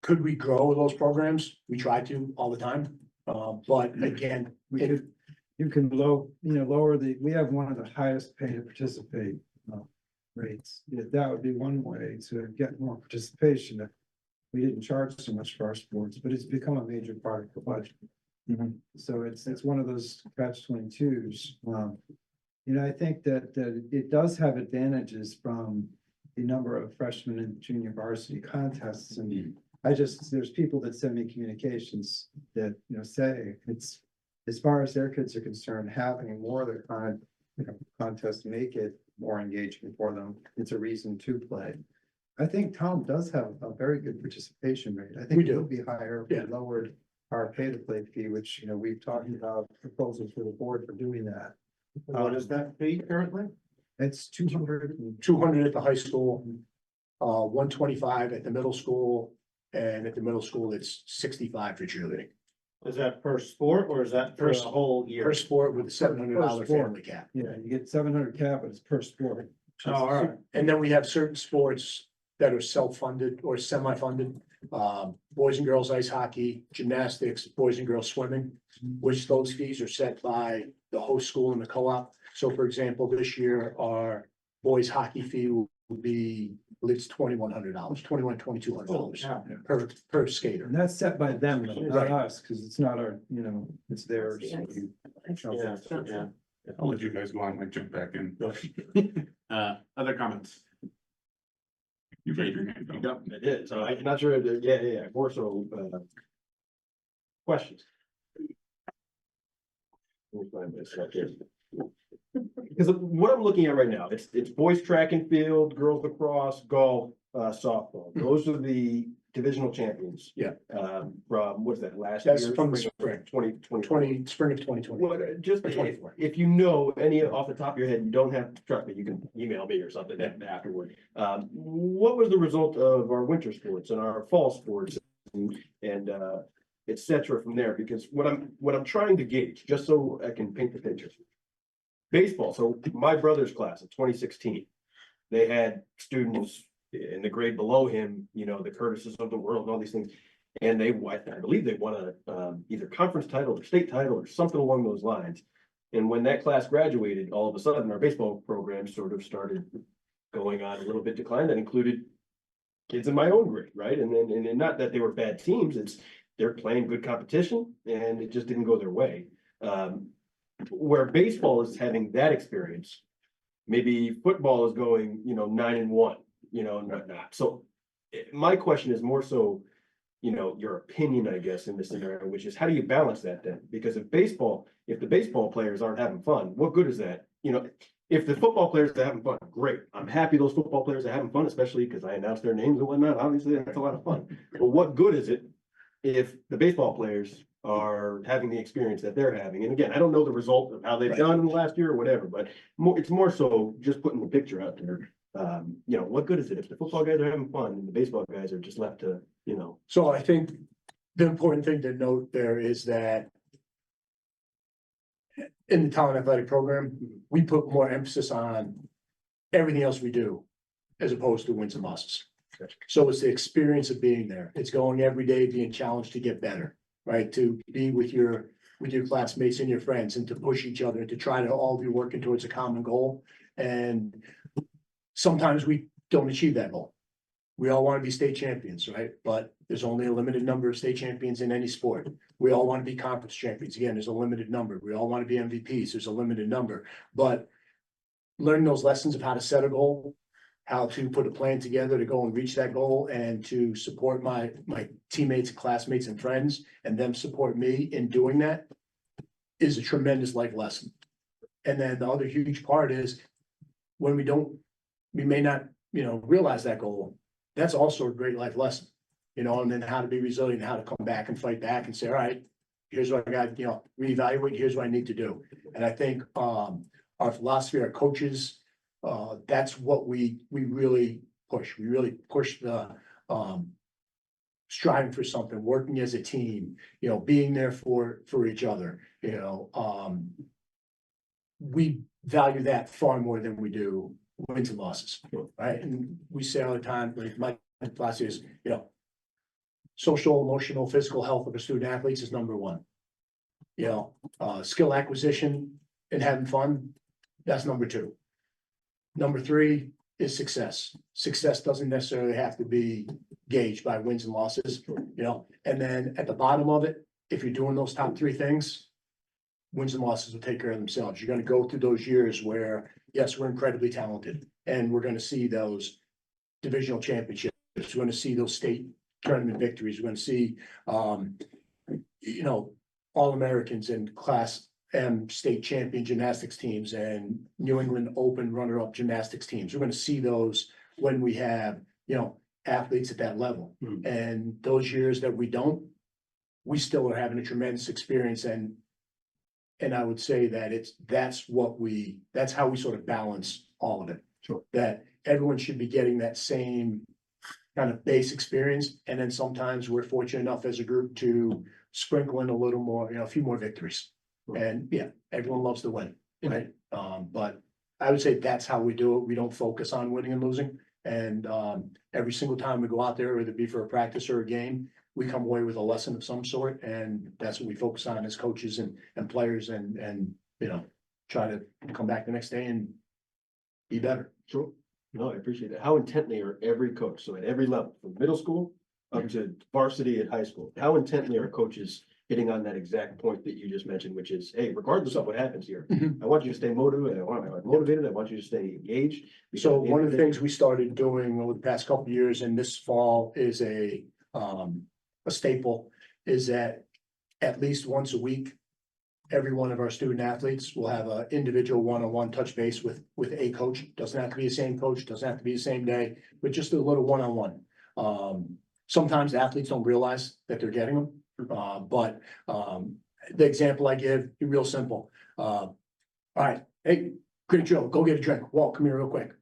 Could we grow those programs? We try to all the time. But again, We could, you can lower we have one of the highest pay to participate rates. Yeah, that would be one way to get more participation. If we didn't charge so much for our sports, but it's become a major part of the budget. So it's one of those catch-22s. You know, I think that it does have advantages from the number of freshman and junior varsity contests, and there's people that send me communications that, you know, say it's, as far as their kids are concerned, having more of their contests make it more engaging for them. It's a reason to play. I think Tom does have a very good participation rate. I think We it do. would be higher if Yeah. we lowered our pay to play fee, which, you know, we've talked about proposals for the board for doing that. What is that fee currently? It's 200. 200 at the high school, 125 at the middle school, and at the middle school, it's 65 for cheerleading. Is that per sport or is that for the First- whole year? Per sport with a $700 Per sport. family cap. Yeah, you get 700 cap, but it's per sport. Oh, all right. And then we have certain sports that are self-funded or semi-funded. Boys and girls ice hockey, gymnastics, boys and girls swimming, which those fees are set by the host school and the co-op. So for example, this year, our boys hockey fee will be, I believe it's $2,100, $2,200 per skater. And that's set by them, not Right. us, because it's not our, you know, it's theirs. Yeah, yeah. I'll let you guys go on, I jump back in. Other comments? You raised your hand. Yep, I did, so I'm not sure, yeah, more so, questions. Let me find this up here. Because what I'm looking at right now, it's boys track and field, girls lacrosse, golf, softball. Those are the divisional champions. Yeah. From, what's that, last year? That's from the spring, 2020. spring of 2020. What, just Or 24. if you know any off the top of your head, you don't have to trust me, you can email me or something afterward. What was the result of our winter sports and our fall sports and et cetera from there? Because what I'm trying to gauge, just so I can paint the picture. Baseball, so my brother's class in 2016, they had students in the grade below him, you know, the Curtises of the world and all these things. And I believe they won a either conference title or state title or something along those lines. And when that class graduated, all of a sudden our baseball program sort of started going on a little bit decline. That included kids in my own grade, right? And then not that they were bad teams, it's they're playing good competition and it just didn't go their way. Where baseball is having that experience, maybe football is going, 9-1, and whatnot. So my question is more so, your opinion, I guess, in this scenario, which is how do you balance that then? Because if the baseball players aren't having fun, what good is that? If the football players are having fun, great. I'm happy those football players are having fun, especially because I announced their names and whatnot. Obviously, that's a lot of fun. But what good is it if the baseball players are having the experience that they're having? And again, I don't know the result of how they've done in the last year or whatever, but it's more so just putting the picture out there. What good is it if the football guys are having fun and the baseball guys are just left to, So I think the important thing to note there is that in the talent athletic program, we put more emphasis on everything else we do as opposed to wins and losses. So it's the experience of being there. It's going every day, being challenged to get better, right? To be with your classmates and your friends and to push each other, to try to all be working towards a common goal. And sometimes we don't achieve that goal. We all want to be state champions, right? But there's only a limited number of state champions in any sport. We all want to be conference champions. Again, there's a limited number. We all want to be MVPs. There's a limited number. But learning those lessons of how to set a goal, how to put a plan together to go and reach that goal, and to support my teammates, classmates, and friends, and them support me in doing that, is a tremendous life lesson. And then the other huge part is when we may not, realize that goal. That's also a great life lesson, and then how to be resilient, how to come back and fight back and say, all right, here's what I got, reevaluate, here's what I need to do. And I think our philosophy, our coaches, that's what we really push. We really push the striving for something, working as a team, being there for each other, we value that far more than we do wins and losses, right? And we say all the time, like my philosophy is, social, emotional, physical health of a student athletes is number one. Skill acquisition and having fun, that's number two. Number three is success. Success doesn't necessarily have to be gauged by wins and losses, and then at the bottom of it, if you're doing those top three things, wins and losses will take care of themselves. You're going to go through those years where, yes, we're incredibly talented and we're going to see those divisional championships. We're going to see those state tournament victories. We're going to see, All-Americans and Class M state champion gymnastics teams and New England Open runner-up gymnastics teams. We're going to see those when we have, athletes at that level. And those years that we don't, we still are having a tremendous experience. And I would say that that's how we sort of balance all of it. Sure. That everyone should be getting that same kind of base experience. And then sometimes we're fortunate enough as a group to sprinkle in a little more, a few more victories. And yeah, everyone loves to win, right? But I would say that's how we do it. We don't focus on winning and losing. And every single time we go out there, whether it be for a practice or a game, we come away with a lesson of some sort, and that's what we focus on as coaches and players, and try to come back the next day and be better. Sure. No, I appreciate that. How intently are every coach, so at every level, from middle school up to varsity at high school, how intently are coaches hitting on that exact point that you just mentioned, which is, hey, regardless of what happens here, I want you to stay motivated. I want you to stay engaged. So one of the things we started doing over the past couple of years, and this fall is a staple, is that at least once a week, every one of our student athletes will have an individual one-on-one touch base with a coach. Doesn't have to be the same coach, doesn't have to be the same day, but just a little one-on-one. Sometimes athletes don't realize that they're getting them, but the example I give, real simple. All right, hey, great Joe, go get a drink. Walt, come here real quick.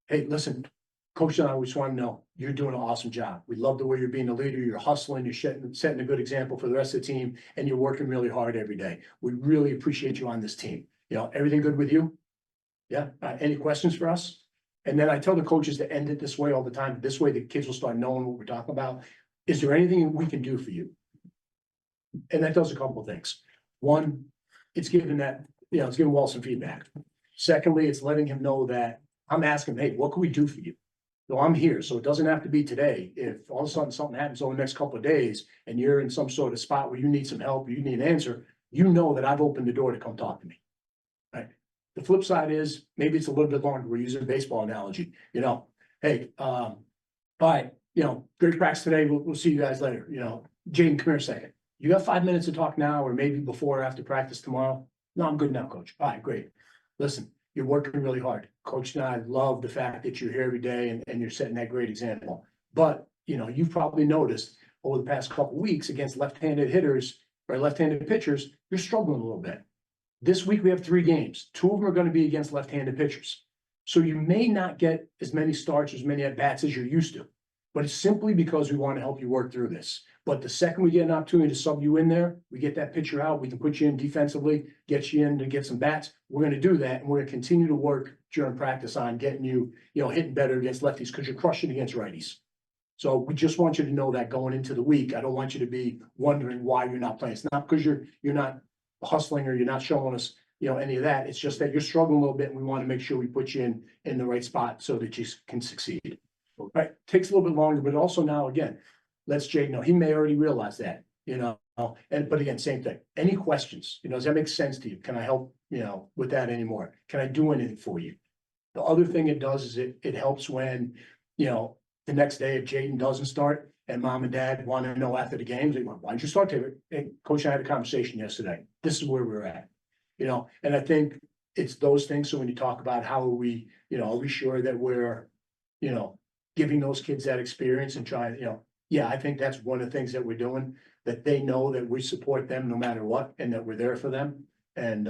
Hey, listen, Coach and I just want to know, you're doing an awesome job. We love the way you're being a leader, you're hustling, you're setting a good example for the rest of the team, and you're working really hard every day. We really appreciate you on this team. You know, everything good with you? Yeah, any questions for us? And then I tell the coaches to end it this way all the time. This way the kids will start knowing what we're talking about. Is there anything we can do for you? And that does a couple of things. One, it's giving that, you know, it's giving Walt some feedback. Secondly, it's letting him know that I'm asking, hey, what can we do for you? So I'm here, so it doesn't have to be today. If all of a sudden something happens over the next couple of days and you're in some sort of spot where you need some help, you need an answer, you know that I've opened the door to come talk to me. Right? The flip side is maybe it's a little bit longer. We're using a baseball analogy, you know, hey, all right, you know, great practice today. We'll see you guys later. You know, Jaden, come here a second. You got 5 minutes to talk now, or maybe before or after practice tomorrow? No, I'm good now, coach. All right, great. Listen, you're working really hard. Coach and I love the fact that you're here every day and you're setting that great example. But, you know, you've probably noticed over the past couple of weeks against left-handed hitters or left-handed pitchers, you're struggling a little bit. This week we have 3 games. 2 of them are going to be against left-handed pitchers. So you may not get as many starts, as many at-bats as you're used to. But it's simply because we want to help you work through this. But the second we get an opportunity to sub you in there, we get that pitcher out, we can put you in defensively, get you in to get some bats. We're going to do that, and we're going to continue to work during practice on getting you, you know, hitting better against lefties because you're crushing against righties. So we just want you to know that going into the week. I don't want you to be wondering why you're not playing. It's not because you're not hustling or you're not showing us, you know, any of that. It's just that you're struggling a little bit, and we want to make sure we put you in the right spot so that you can succeed. Right? Takes a little bit longer, but also now again, let's Jake know. He may already realize that, you know, but again, same thing. Any questions? You know, does that make sense to you? Can I help, you know, with that anymore? Can I do anything for you? The other thing it does is it helps when, you know, the next day if Jaden doesn't start and mom and dad want to know after the games, they want, why didn't you start, David? Hey, coach, I had a conversation yesterday. This is where we're at, you know, and I think it's those things. So when you talk about how are we, you know, are we sure that we're, you know, giving those kids that experience and trying, you know, yeah, I think that's one of the things that we're doing, that they know that we support them no matter what, and that we're there for them. And,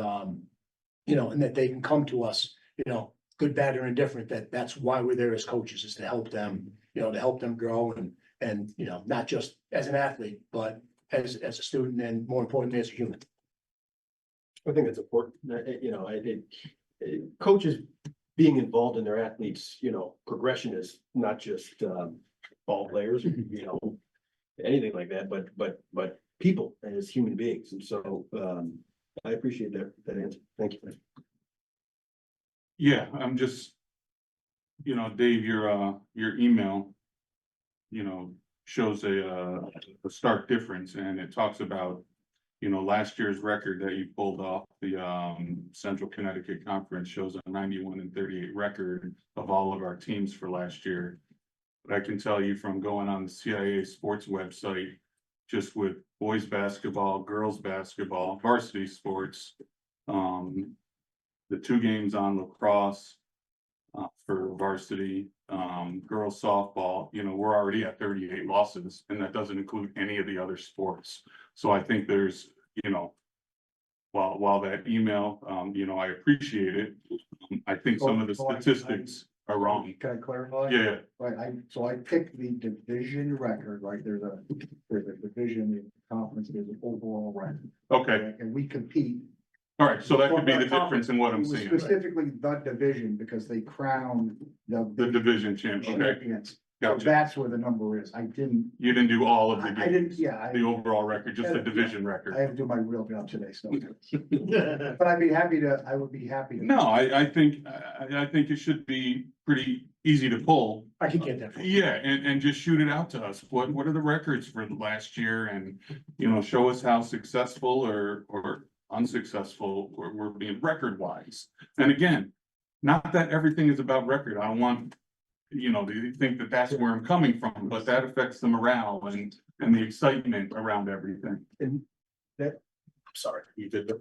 you know, and that they can come to us, you know, good, bad, or indifferent, that's why we're there as coaches, is to help them, you know, to help them grow and, you know, not just as an athlete, but as a student and more importantly, as a human. I think that's important. You know, coaches being involved in their athletes, you know, progression is not just, ball players, you know, anything like that, but people as human beings. And so, I appreciate that answer. Thank you. Yeah, I'm just, you know, Dave, your email, you know, shows a stark difference, and it talks about, you know, last year's record that you pulled off the Central Connecticut Conference shows a 91-38 record of all of our teams for last year. But I can tell you from going on the CIA sports website, just with boys basketball, girls basketball, varsity sports, the 2 games on lacrosse for varsity, girls softball, you know, we're already at 38 losses, and that doesn't include any of the other sports. So I think there's, you know, while that email, you know, I appreciate it, I think some of the statistics are wrong. Can I clarify? Yeah, Right, so I picked the division record, right? There's a division conference, there's an overall record. okay, And we compete. all right, so that could be the difference in what It I'm was seeing. specifically the division because they crowned The division champ, okay, champions. So gotcha. that's where the number is. I didn't. You didn't do all of the I didn't, games, yeah. the overall record, just the division I record. have to do my real job today, so. But I would be happy to. No, I think it should be pretty easy to pull. I can get that for you. Yeah, and just shoot it out to us. What are the records for last year, and, you know, show us how successful or unsuccessful we're being record wise. And again, not that everything is about record. I don't want, you know, to think that that's where I'm coming from, but that affects the morale and the excitement around everything. And that, sorry, you did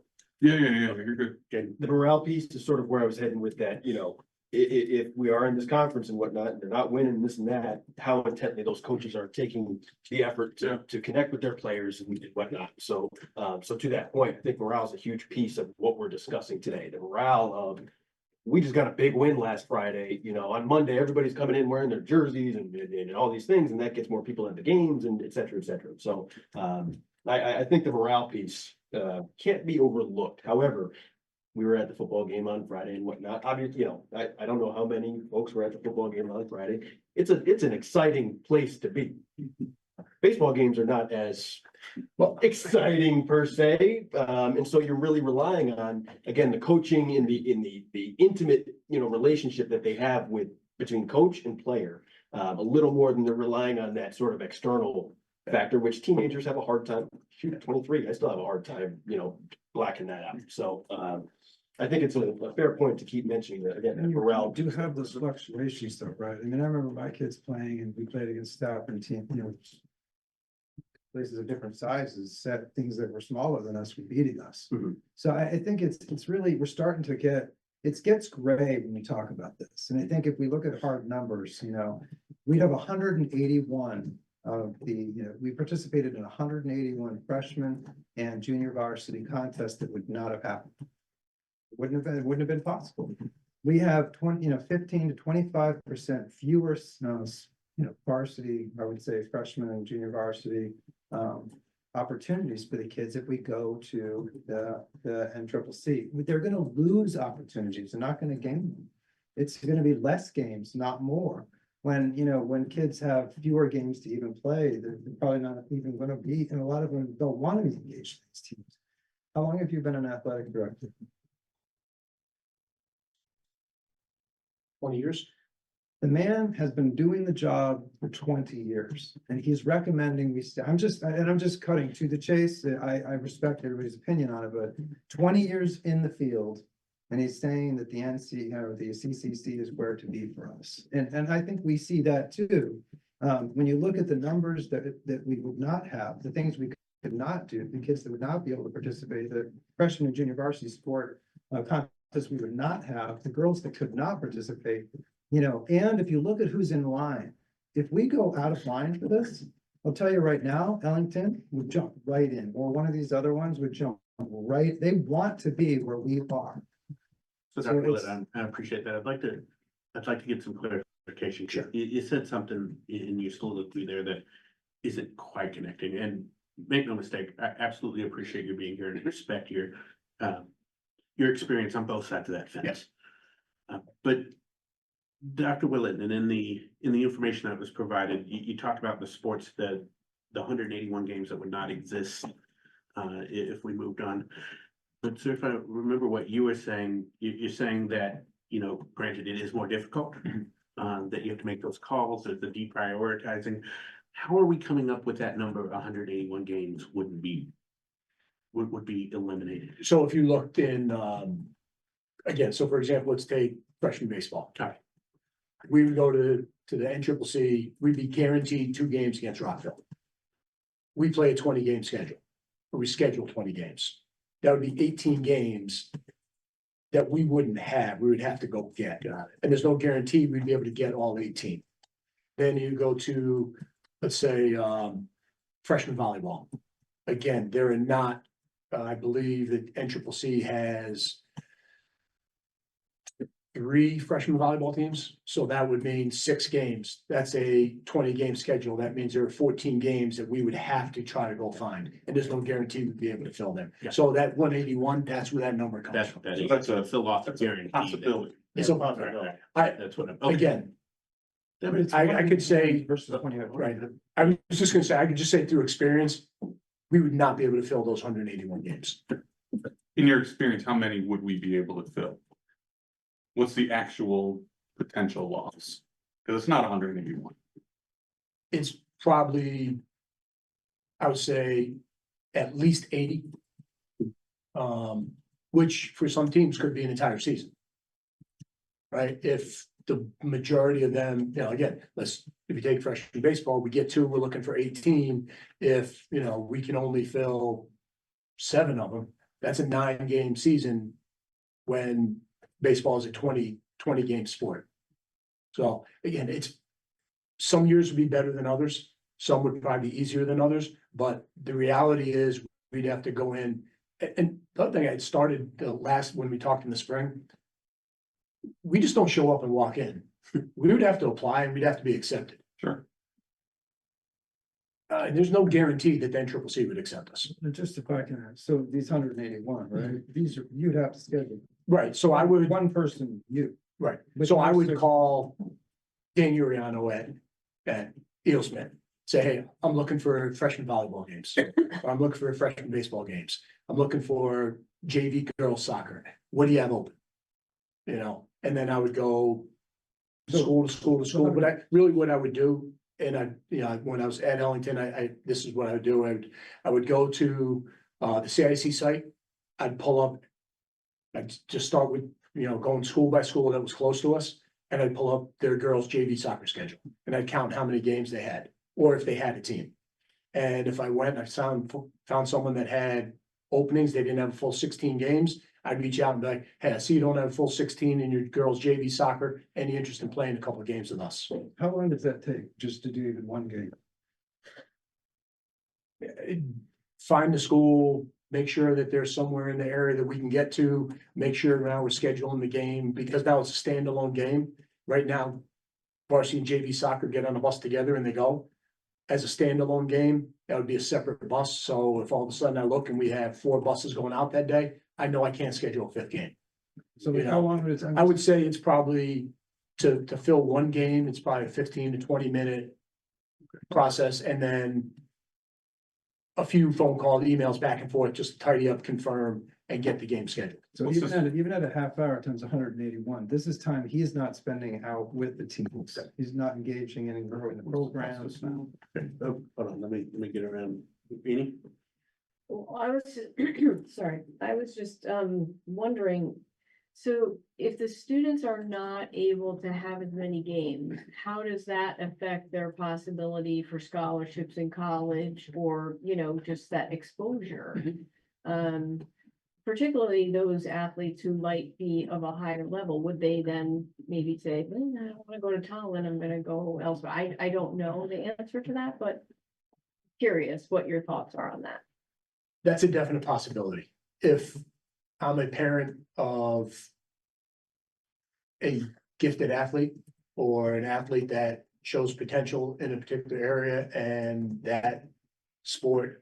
Yeah, you're good. The morale piece is sort of where I was heading with that, you know. If we are in this conference and whatnot, and they're not winning this and that, how intently those coaches are taking the effort to connect with their players and whatnot. So, so to that point, I think morale is a huge piece of what we're discussing today. The morale of, we just got a big win last Friday, you know, on Monday, everybody's coming in wearing their jerseys and all these things, and that gets more people at the games and et cetera, et cetera. So, I think the morale piece, can't be overlooked. However, we were at the football game on Friday and whatnot. Obviously, you know, I don't know how many folks were at the football game on Friday. It's an exciting place to be. Baseball games are not as exciting per se. And so you're really relying on, again, the coaching in the intimate, you know, relationship that they have between coach and player. A little more than they're relying on that sort of external factor, which teenagers have a hard time. Shoot, at 23, I still have a hard time, you know, blacking that out. So, I think it's a fair point to keep mentioning that again, And you morale. do have those fluctuations though, right? I mean, I remember my kids playing and we played against Stafford team, you know, places of different sizes, set things that were smaller than us were beating us. Mhm. So I think it's really, we're starting to it gets gray when we talk about this. And I think if we look at hard numbers, you know, we'd have 181 of we participated in 181 freshman and junior varsity contests that would not have happened. It wouldn't have been possible. We have 15 to 25% fewer, varsity, I would say freshman and junior varsity, opportunities for the kids if we go to the NCCC. They're gonna lose opportunities, they're not gonna gain them. It's gonna be less games, not more. When kids have fewer games to even play, they're probably not even gonna be, and a lot of them don't want to be engaged in these teams. How long have you been an athletic director? 20 years. The man has been doing the job for 20 years and he's recommending I'm just cutting to the chase. I respect everybody's opinion on it, but 20 years in the field. And he's saying that the NC or the CCC is where to be for us. And I think we see that too. When you look at the numbers that we would not have, the things we could not do, the kids that would not be able to participate, the freshman and junior varsity sport contests we would not have, the girls that could not participate, and if you look at who's in line, if we go out of line for this, I'll tell you right now, Ellington would jump right in, or one of these other ones would jump right. They want to be where we are. So Dr. Willett, I appreciate that. I'd like to get some clarification. Sure. You said something in your soliloquy there that isn't quite connecting, and make no mistake, I absolutely appreciate you being here and respect your experience on both sides of that fence. Yes. But Dr. Willett, and in the information that was provided, you talked about the sports, the 181 games that would not exist if we moved on. But sir, if I remember what you were saying, you're saying that, granted it is more difficult, that you have to make those calls, there's the deprioritizing. How are we coming up with that number of 181 games would be eliminated? So if you looked in, again, so for example, let's take freshman baseball. Okay. We would go to the NCCC, we'd be guaranteed 2 games against Rockville. We play a 20-game schedule, or we schedule 20 games. That would be 18 games that we wouldn't have, we would have to go get. And there's no guarantee we'd be able to get all 18. Then you go to, let's say, freshman volleyball. Again, there are not, I believe that NCCC has 3 freshman volleyball teams, so that would mean 6 games. That's a 20-game schedule. That means there are 14 games that we would have to try to go find, and there's no guarantee we'd be able to fill them. Yeah. So that 181, that's where that number comes from. That's a philosophy guarantee. Possibility. It's a That's what I'm. okay. Again, But it's I could say, versus 20. right, I was just gonna say, I could just say through experience, we would not be able to fill those 181 games. In your experience, how many would we be able to fill? What's the actual potential loss? Because it's not 181. It's probably, I would say, at least 80. Which for some teams could be an entire season. Right? If the majority of them, again, if you take freshman baseball, we get 2, we're looking for 18. If, we can only fill 7 of them, That's a 9-game season when baseball is a 20 game sport. So again, some years would be better than others, some would probably be easier than others, but the reality is we'd have to go in. And the other thing I started when we talked in the spring, we just don't show up and walk in. We would have to apply and we'd have to be accepted. Sure. And there's no guarantee that then CCC would accept us. Just if I can, so these 181, right? These are, you'd have to schedule. Right, so I would, One person, you. right, But so I would most of- call Dan Uriano at Eel Smith. Say, hey, I'm looking for freshman volleyball games, or I'm looking for freshman baseball games. I'm looking for JV girls soccer. What do you have open? You know, and then I would go school to school to school, but what I would do, and when I was at Ellington, this is what I would do. I would go to the CIC site. I'd pull up. I'd just start with, going school by school that was close to us, and I'd pull up their girls' JV soccer schedule, and I'd count how many games they had, or if they had a team. And if I went, I found someone that had openings, they didn't have a full 16 games, I'd reach out and be like, hey, I see you don't have a full 16 in your girls' JV soccer, any interest in playing a couple of games with us? How long does that take just to do even one game? Find the school, make sure that there's somewhere in the area that we can get to, make sure now we're scheduling the game, because now it's a standalone game. Right now, varsity and JV soccer get on a bus together and they go. As a standalone game, that would be a separate bus, so if all of a sudden I look and we have 4 buses going out that day, I know I can't schedule a 5th game. So You how know, long would it take? I would say it's probably, to fill one game, it's probably a 15 to 20 minute process, and then a few phone calls, emails back and forth, just to tidy up, confirm, and get the game scheduled. So What's even at a half hour times 181, this is time he's not spending out with the teams. He's not engaging in growing the programs now. Oh, hold on, let me get around. Beanie? Well, I was, sorry, I was just wondering, so if the students are not able to have as many games, how does that affect their possibility for scholarships in college, or, just that exposure? Particularly those athletes who might be of a higher level, would they then maybe say, I don't want to go to Tallinn, I'm gonna go elsewhere? I don't know the answer to that, but curious what your thoughts are on that. That's a definite possibility. If I'm a parent of a gifted athlete, or an athlete that shows potential in a particular area, and that sport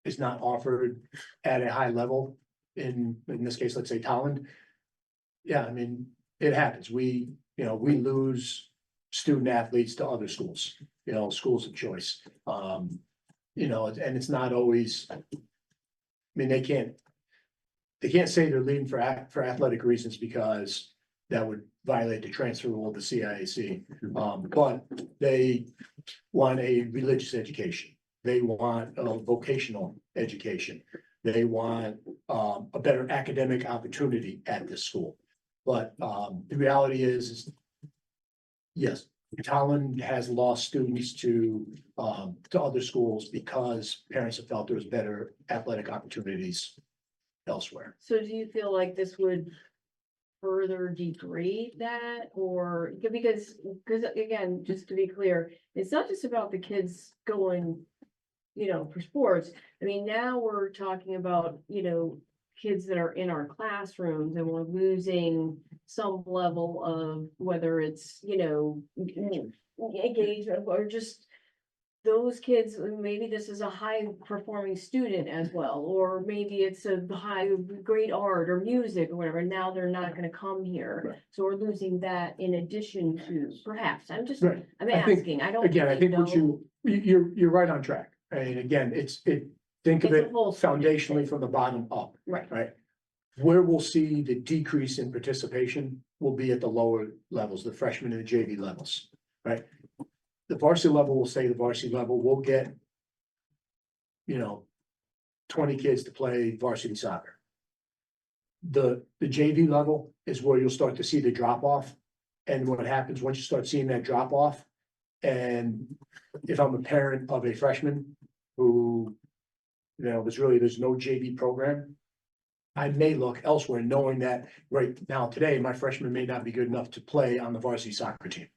is not offered at a high level, in this case, let's say Tallinn. Yeah, I mean, it happens. We lose student athletes to other schools, schools of choice. And it's not always, I mean, they can't say they're leaving for athletic reasons, because that would violate the transfer rule of the CIAC. But they want a religious education. They want a vocational education. They want a better academic opportunity at this school. But the reality is yes, Tallinn has lost students to other schools because parents have felt there was better athletic opportunities elsewhere. So do you feel like this would further degrade that, or because again, just to be clear, it's not just about the kids going, for sports. I mean, now we're talking about, kids that are in our classrooms, and we're losing some level of, whether it's, engagement, or just those kids. Maybe this is a high performing student as well, or maybe it's a high great art or music or whatever. Now they're not going to come here. Right. So we're losing that in addition to, perhaps, I'm Right. I'm I think- asking, I don't. Again, I really think what know. you're right on track. And again, think of It's a it whole student foundationally thing. from the bottom up, Right. right? Where we'll see the decrease in participation will be at the lower levels, the freshman and the JV levels, right? The varsity level will stay the varsity level. We'll get 20 kids to play varsity soccer. The JV level is where you'll start to see the drop off. And what happens once you start seeing that drop off, and if I'm a parent of a freshman who, there's no JV program, I may look elsewhere, knowing that right now, today, my freshman may not be good enough to play on the varsity soccer team.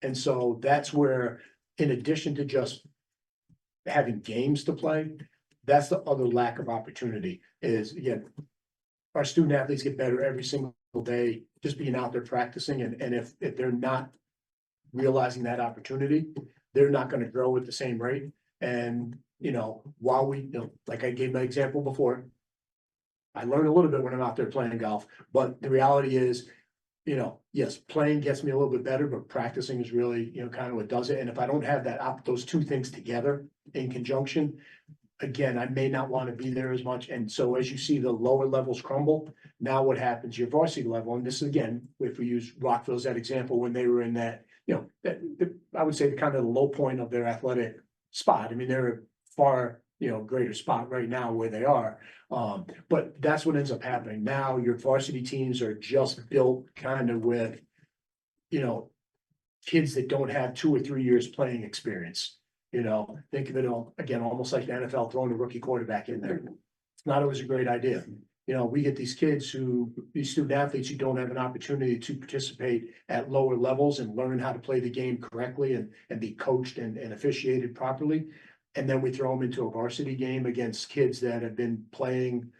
And so that's where, in addition to just having games to play, that's the other lack of opportunity is, again, our student athletes get better every single day, just being out there practicing, and if they're not realizing that opportunity, they're not gonna grow at the same rate. And, while like I gave my example before, I learn a little bit when I'm out there playing golf, but the reality is, yes, playing gets me a little bit better, but practicing is really, kind of what does it. And if I don't have those two things together in conjunction, again, I may not want to be there as much. And so as you see the lower levels crumble, now what happens, your varsity level, and this is again, if we use Rockville as that example, when they were in that, I would say the kind of the low point of their athletic spot. I mean, they're a far, greater spot right now where they are. But that's what ends up happening. Now your varsity teams are just built kind of with, kids that don't have 2 or 3 years playing experience. Think of it again, almost like the NFL throwing a rookie quarterback in there. It's not always a great idea. We get these student athletes who don't have an opportunity to participate at lower levels and learn how to play the game correctly and be coached and officiated properly. And then we throw them into a varsity game against kids that have been playing,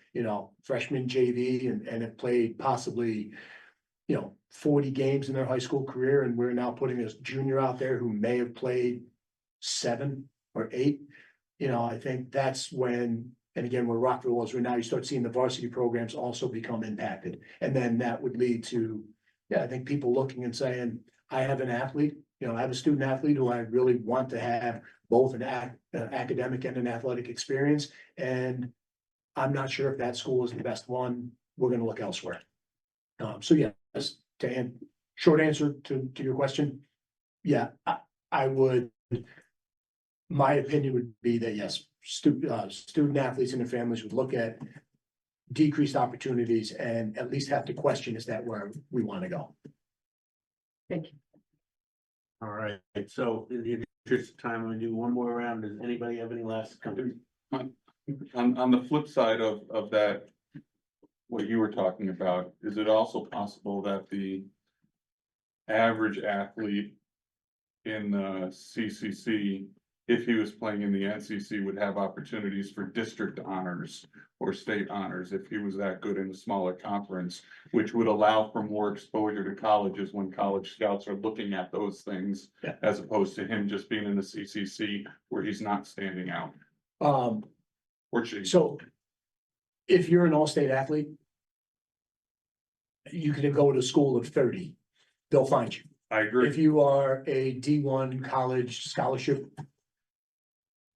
freshman JV and have played possibly, 40 games in their high school career. And we're now putting a junior out there who may have played 7 or 8. I think that's when, and again, where Rockville was, where now you start seeing the varsity programs also become impacted. And then that would lead to, I think people looking and saying, I have an athlete, I have a student athlete who I really want to have both an academic and an athletic experience. And I'm not sure if that school is the best one. We're going to look elsewhere. So yes, short answer to your question. Yeah, I would, my opinion would be that yes, student athletes and their families would look at decreased opportunities and at least have to question, is that where we want to go? Thank you. All right, so in the interest of time, I'm gonna do one more round. Does anybody have any last comments? On the flip side of that, what you were talking about, is it also possible that the average athlete in the CCC, if he was playing in the NCC, would have opportunities for district honors or state honors if he was that good in a smaller conference, which would allow for more exposure to colleges when college scouts are looking at those things, Yeah. as opposed to him just being in the CCC where he's not standing out. Or she. So if you're an all-state athlete, you can go to a school of 30, they'll find you. I agree. If you are a D1 college scholarship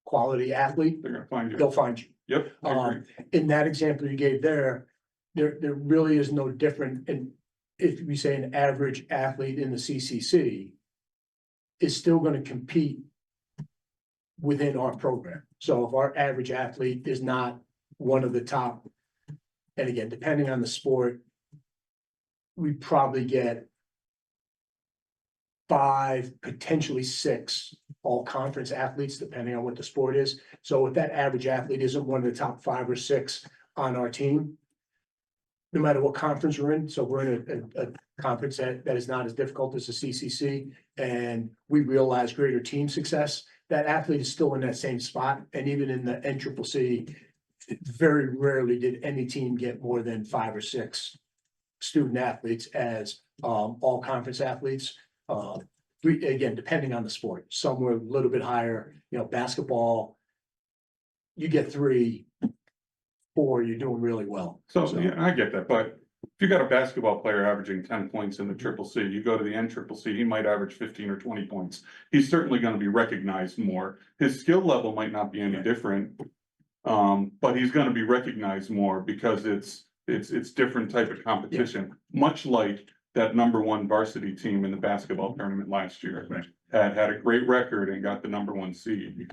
quality athlete, They're gonna find you. they'll find you. Yep, I agree. In that example you gave there really is no different. And if we say an average athlete in the CCC is still going to compete within our program. So if our average athlete is not one of the top, and again, depending on the sport, we probably get 5, potentially 6 all conference athletes, depending on what the sport is. So if that average athlete isn't one of the top 5 or 6 on our team, no matter what conference we're in, so we're in a conference that is not as difficult as the CCC, and we realize greater team success, that athlete is still in that same spot. And even in the NCCC, very rarely did any team get more than 5 or 6 student athletes as all conference athletes. Again, depending on the sport, some were a little bit higher, basketball, you get 3, 4, you're doing really well. So, yeah, I get that, but if you got a basketball player averaging 10 points in the CCC, you go to the NCCC, he might average 15 or 20 points. He's certainly gonna be recognized more. His skill level might not be any different. But he's gonna be recognized more because it's different type of competition, much like that #1 varsity team in the basketball tournament last year. Had a great record and got the #1 seed.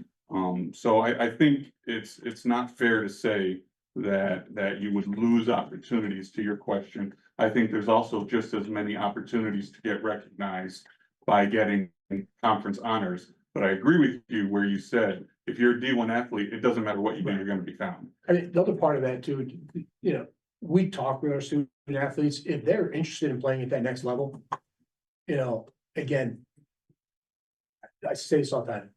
So I think it's not fair to say that you would lose opportunities, to your question. I think there's also just as many opportunities to get recognized by getting conference honors. But I agree with you where you said if you're a D1 athlete, it doesn't matter what you do, you're gonna be found. I mean, the other part of that too, you know, we talk with our student athletes, if they're interested in playing at that next level. You know, again. I say this all the time,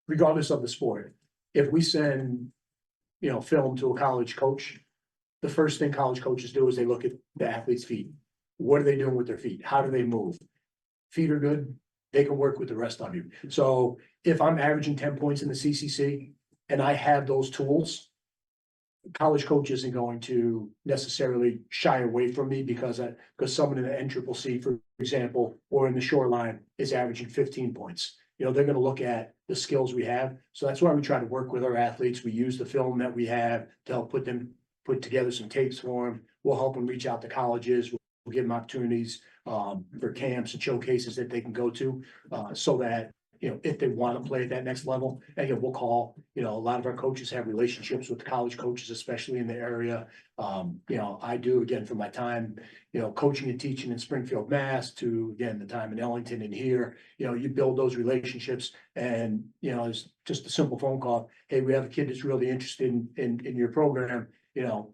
regardless of the sport, if we send, you know, film to a college coach. The first thing college coaches do is they look at the athlete's feet. What are they doing with their feet? How do they move? Feet are good, they can work with the rest of you. So if I'm averaging 10 points in the CCC and I have those tools. College coach isn't going to necessarily shy away from me because someone in the NCCC, for example, or in the Shoreline is averaging 15 points. You know, they're gonna look at the skills we have. So that's why we try to work with our athletes. We use the film that we have to help put together some tapes for them. We'll help them reach out to colleges. We'll give them opportunities for camps and showcases that they can go to, so that, you know, if they want to play at that next level. And again, we'll call, you know, a lot of our coaches have relationships with college coaches, especially in the area. You know, I do, again, from my time, you know, coaching and teaching in Springfield, Mass, to, again, the time in Ellington and here, you know, you build those relationships and, you know, it's just a simple phone call. Hey, we have a kid that's really interested in your program, you know,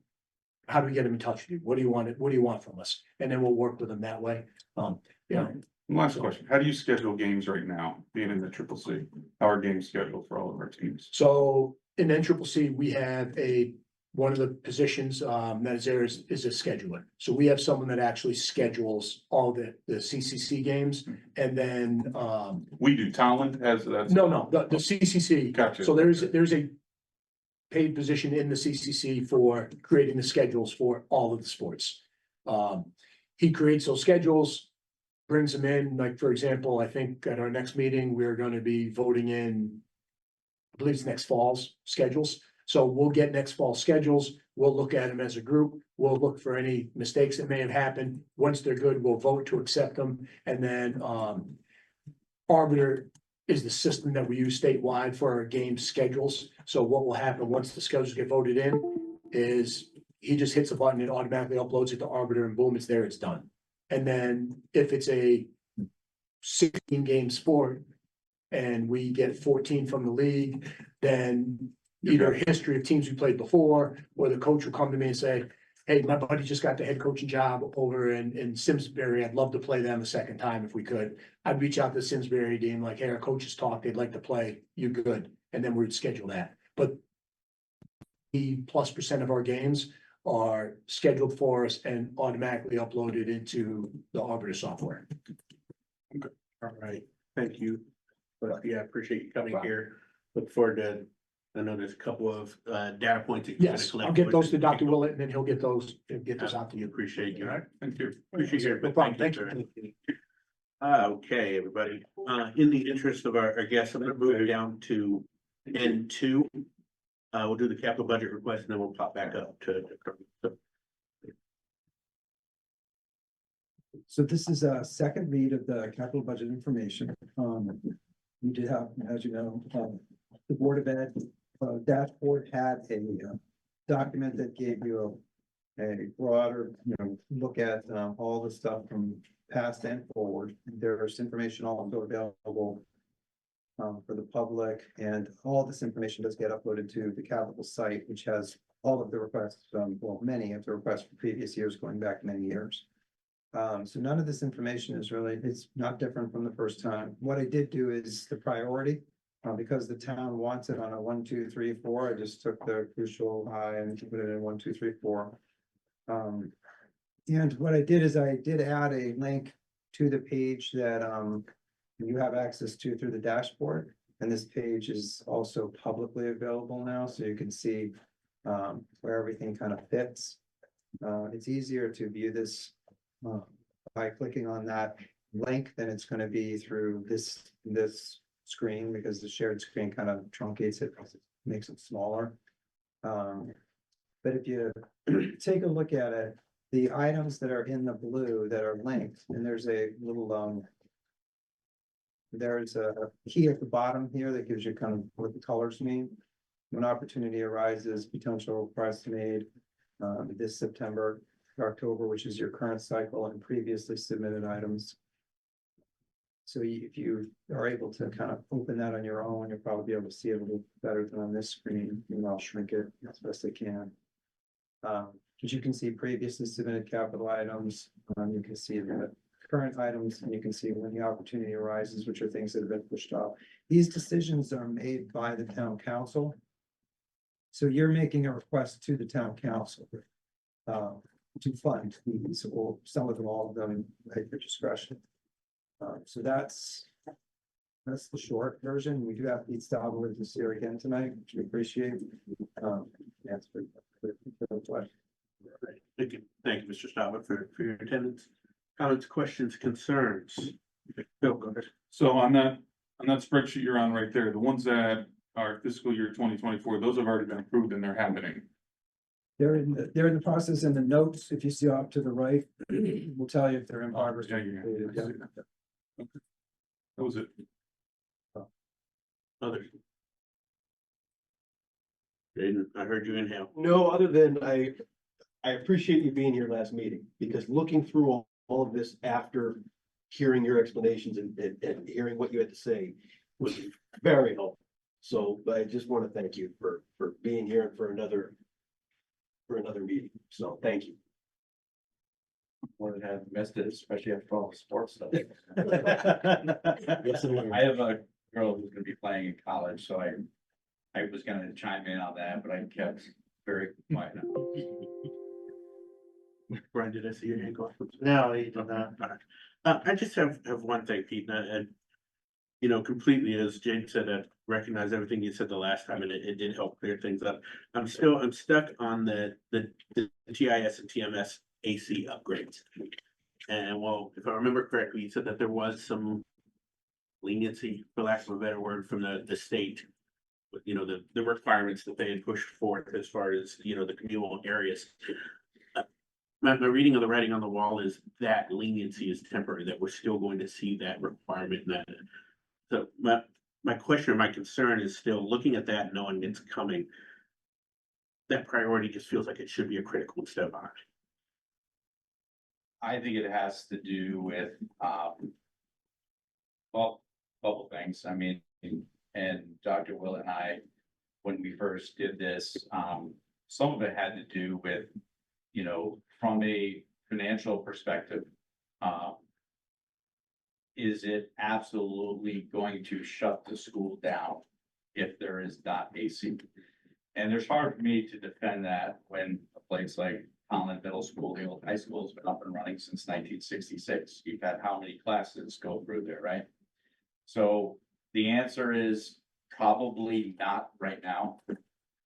how do we get him in touch with you? What do you want? What do you want from us? And then we'll work with them that way. You know, Last question, how do you schedule games right now, being in the CCC? How are games scheduled for all of our teams? so in NCCC, we have one of the positions that is there is a scheduler. So we have someone that actually schedules all the CCC games and then We do, Talent has, that's. no, the CCC. Gotcha. So there's a paid position in the CCC for creating the schedules for all of the sports. He creates those schedules, brings them in, like, for example, I think at our next meeting, we're gonna be voting in, I believe it's next fall's schedules. So we'll get next fall schedules, we'll look at them as a group, we'll look for any mistakes that may have happened. Once they're good, we'll vote to accept them, and then Arbiter is the system that we use statewide for our game schedules. So what will happen once the schedules get voted in is he just hits a button, it automatically uploads it to Arbiter, and boom, it's there, it's done. And then if it's a 16-game sport and we get 14 from the league, then either history of teams we played before, or the coach will come to me and say, hey, my buddy just got the head coaching job over in Simsbury. I'd love to play them a second time if we could. I'd reach out to the Simsbury team, like, hey, our coaches talked, they'd like to play, you good? And then we'd schedule that. But 80+% of our games are scheduled for us and automatically uploaded into the Arbiter software. All right, thank you. But yeah, I appreciate you coming here. Look forward to, I know there's a couple of data points. That you're gonna Yes, collect I'll get those to with- Dr. Willett, and then he'll get those out to you. Appreciate you. All right, thank you. Appreciate your. No problem. Thank you. Okay, everybody, in the interest of our guests, I'm gonna move down to N2. We'll do the capital budget request and then we'll pop back up to. So this is a second read of the capital budget information. We did have, as you know, the Board of Ed dashboard had a document that gave you a broader, look at all the stuff from past and forward. There's information also available for the public, and all this information does get uploaded to the capital site, which has all of the requests, well, many of the requests for previous years going back many years. So none of this information is really, it's not different from the first time. What I did do is the priority, because the town wants it on a 1, 2, 3, 4. I just took the crucial high and put it in 1, 2, 3, 4. And what I did is I did add a link to the page that you have access to through the dashboard. And this page is also publicly available now, so you can see where everything kind of fits. It's easier to view this by clicking on that link than it's going to be through this screen, because the shared screen kind of truncates it, makes it smaller. But if you take a look at it, the items that are in the blue that are linked, and there's a little there's a key at the bottom here that gives you kind of what the colors mean. When opportunity arises, potential requests made this September, October, which is your current cycle, and previously submitted items. So if you are able to kind of open that on your own, you'll probably be able to see it a little better than on this screen, and I'll shrink it as best I can. As you can see, previously submitted capital items, you can see the current items, and you can see when the opportunity arises, which are things that have been pushed off. These decisions are made by the town council. So you're making a request to the town council to fund these, or some of them, all of them, at your discretion. So that's the short version. We do have Pete Staubel with us here again tonight, which we appreciate. That's for the question. Thank you, Mr. Staubach, for your attendance. Comments, questions, concerns? Bill, go ahead. So on that spreadsheet you're on right there, the ones that are fiscal year 2024, those have already been approved and they're happening. They're in the process, and the notes, if you see off to the right, will tell you if they're in progress. Yeah, yeah, yeah. I see that. Okay. That was it. Others? Jaden, I heard you inhale. No, other than I appreciate you being here last meeting, because looking through all of this after hearing your explanations and hearing what you had to say was very helpful. So I just want to thank you for being here and for another meeting. So thank you. More than have missed it, especially after all the sports stuff. Yes, sir. I have a girl who's gonna be playing in college, so I was gonna chime in on that, but I kept very quiet. Brian, did I see your hand go up? No, you did not. I just have one thing, Pete, and you know, completely, as James said, I recognize everything you said the last time, and it did help clear things up. I'm stuck on the GIS and TMS AC upgrades. And well, if I remember correctly, you said that there was some leniency, for lack of a better word, from the state. You know, the requirements that they had pushed forth as far as, you know, the communal areas. My reading of the writing on the wall is that leniency is temporary, that we're still going to see that requirement. So my question or my concern is still looking at that, knowing it's coming. That priority just feels like it should be a critical step on it. I think it has to do with, well, couple things. I mean, and Dr. Will and I, when we first did this, some of it had to do with, you know, from a financial perspective, is it absolutely going to shut the school down if there is not AC? And it's hard for me to defend that when a place like Holland Middle School, the old high school, has been up and running since 1966. You've had how many classes go through there, right? So the answer is probably not right now.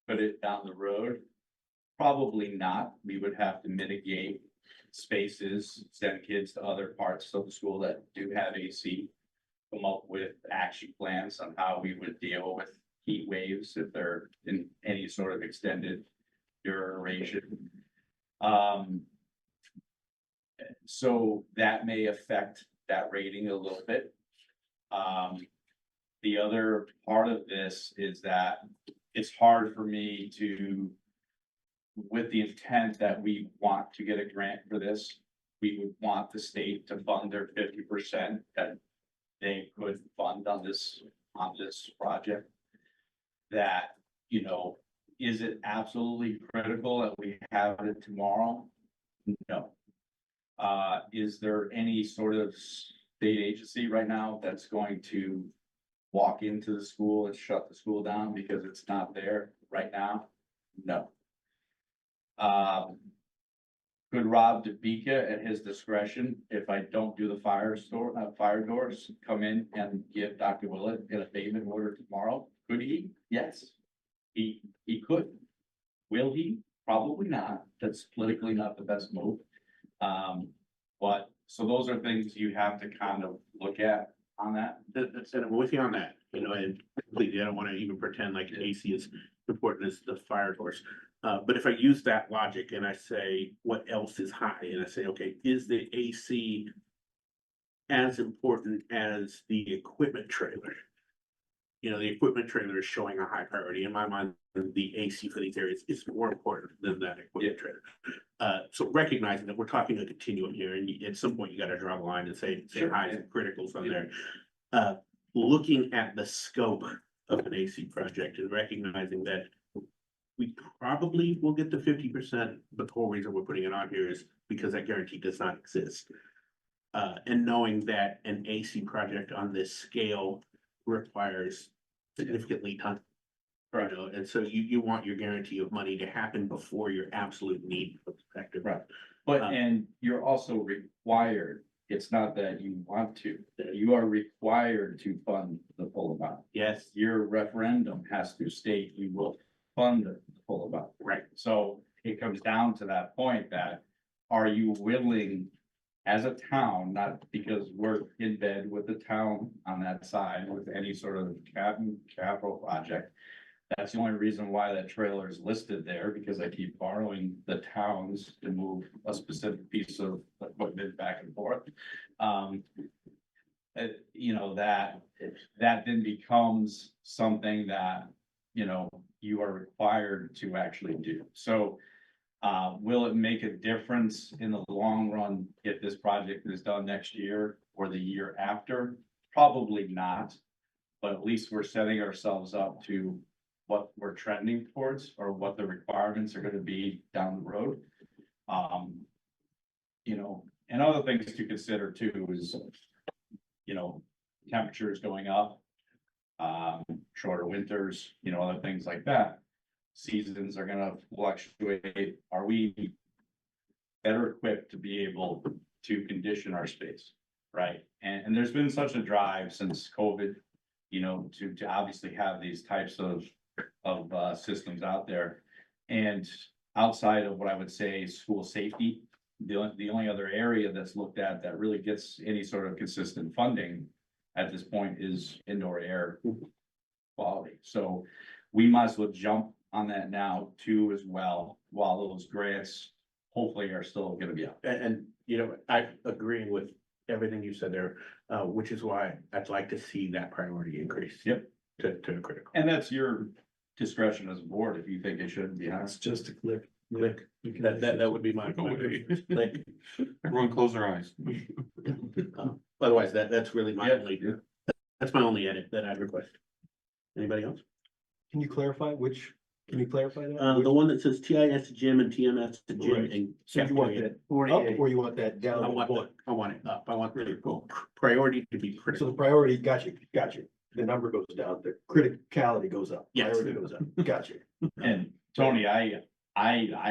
Put it down the road, probably not. We would have to mitigate spaces, send kids to other parts of the school that do have AC, come up with action plans on how we would deal with heat waves if they're in any sort of extended duration. So that may affect that rating a little bit. The other part of this is that it's hard for me to, with the intent that we want to get a grant for this, we would want the state to fund their 50% that they could fund on this project. That, you know, is it absolutely critical that we have it tomorrow? No. Is there any sort of state agency right now that's going to walk into the school and shut the school down because it's not there right now? No. Could Rob DeBeca at his discretion, if I don't do the fire doors, come in and give Dr. Willett an abatement order tomorrow? Could he? Yes, he could. Will he? Probably not. That's politically not the best move. But so those are things you have to kind of look at on that. And I'm with you on that, you know, and completely, I don't want to even pretend like AC is important as the fire doors. But if I use that logic and I say, what else is high? And I say, okay, is the AC as important as the equipment trailer? you know, the equipment trailer is showing a high priority. In my mind, the AC for these areas is more important than that equipment trailer. So recognizing that we're talking a continuum here, and at some point you gotta draw the line and say Sure. highs and criticals on there. Looking at the scope of an AC project and recognizing that we probably will get to 50%, but the whole reason we're putting it on here is because that guarantee does not exist. And knowing that an AC project on this scale requires significant lead time. You know, and so you want your guarantee of money to happen before your absolute need for effective. Right. But, and you're also required, it's not that you want to, you are required to fund the full amount. Yes, Your referendum has to state you will fund the full amount. right. So it comes down to that point that, are you willing as a town, not because we're in bed with the town on that side with any sort of capital project. That's the only reason why that trailer is listed there, because I keep borrowing the towns to move a specific piece of equipment back and forth. You know, that then becomes something that, you know, you are required to actually do. So, will it make a difference in the long run if this project is done next year or the year after? Probably not, but at least we're setting ourselves up to what we're trending towards or what the requirements are gonna be down the road. You know, and other things to consider too is, you know, temperatures going up, shorter winters, you know, other things like that. Seasons are gonna fluctuate. Are we better equipped to be able to condition our space? Right? And there's been such a drive since COVID, you know, to obviously have these types of systems out there. And outside of what I would say school safety, the only other area that's looked at that really gets any sort of consistent funding at this point is indoor air quality. So we might as well jump on that now too as well, while those grants hopefully are still gonna be up. And, you know, I agree with everything you said there, which is why I'd like to see that priority increase. Yep. To a critical. And that's your discretion as a board if you think it should be. It's just a click. Click. That would be my. Click. Everyone close their eyes. Otherwise, that's really my Yeah. only, that's my only edit that I'd request. Anybody else? Can you clarify can you clarify that? The one that says TIS to gym and TMS to gym Right. and. So you want cafeteria. that up or you want that down? I want it up. I want the priority to be So the critical. priority, got you. The number goes down, the criticality goes up. Yes. Priority goes up. Got you. And Tony, I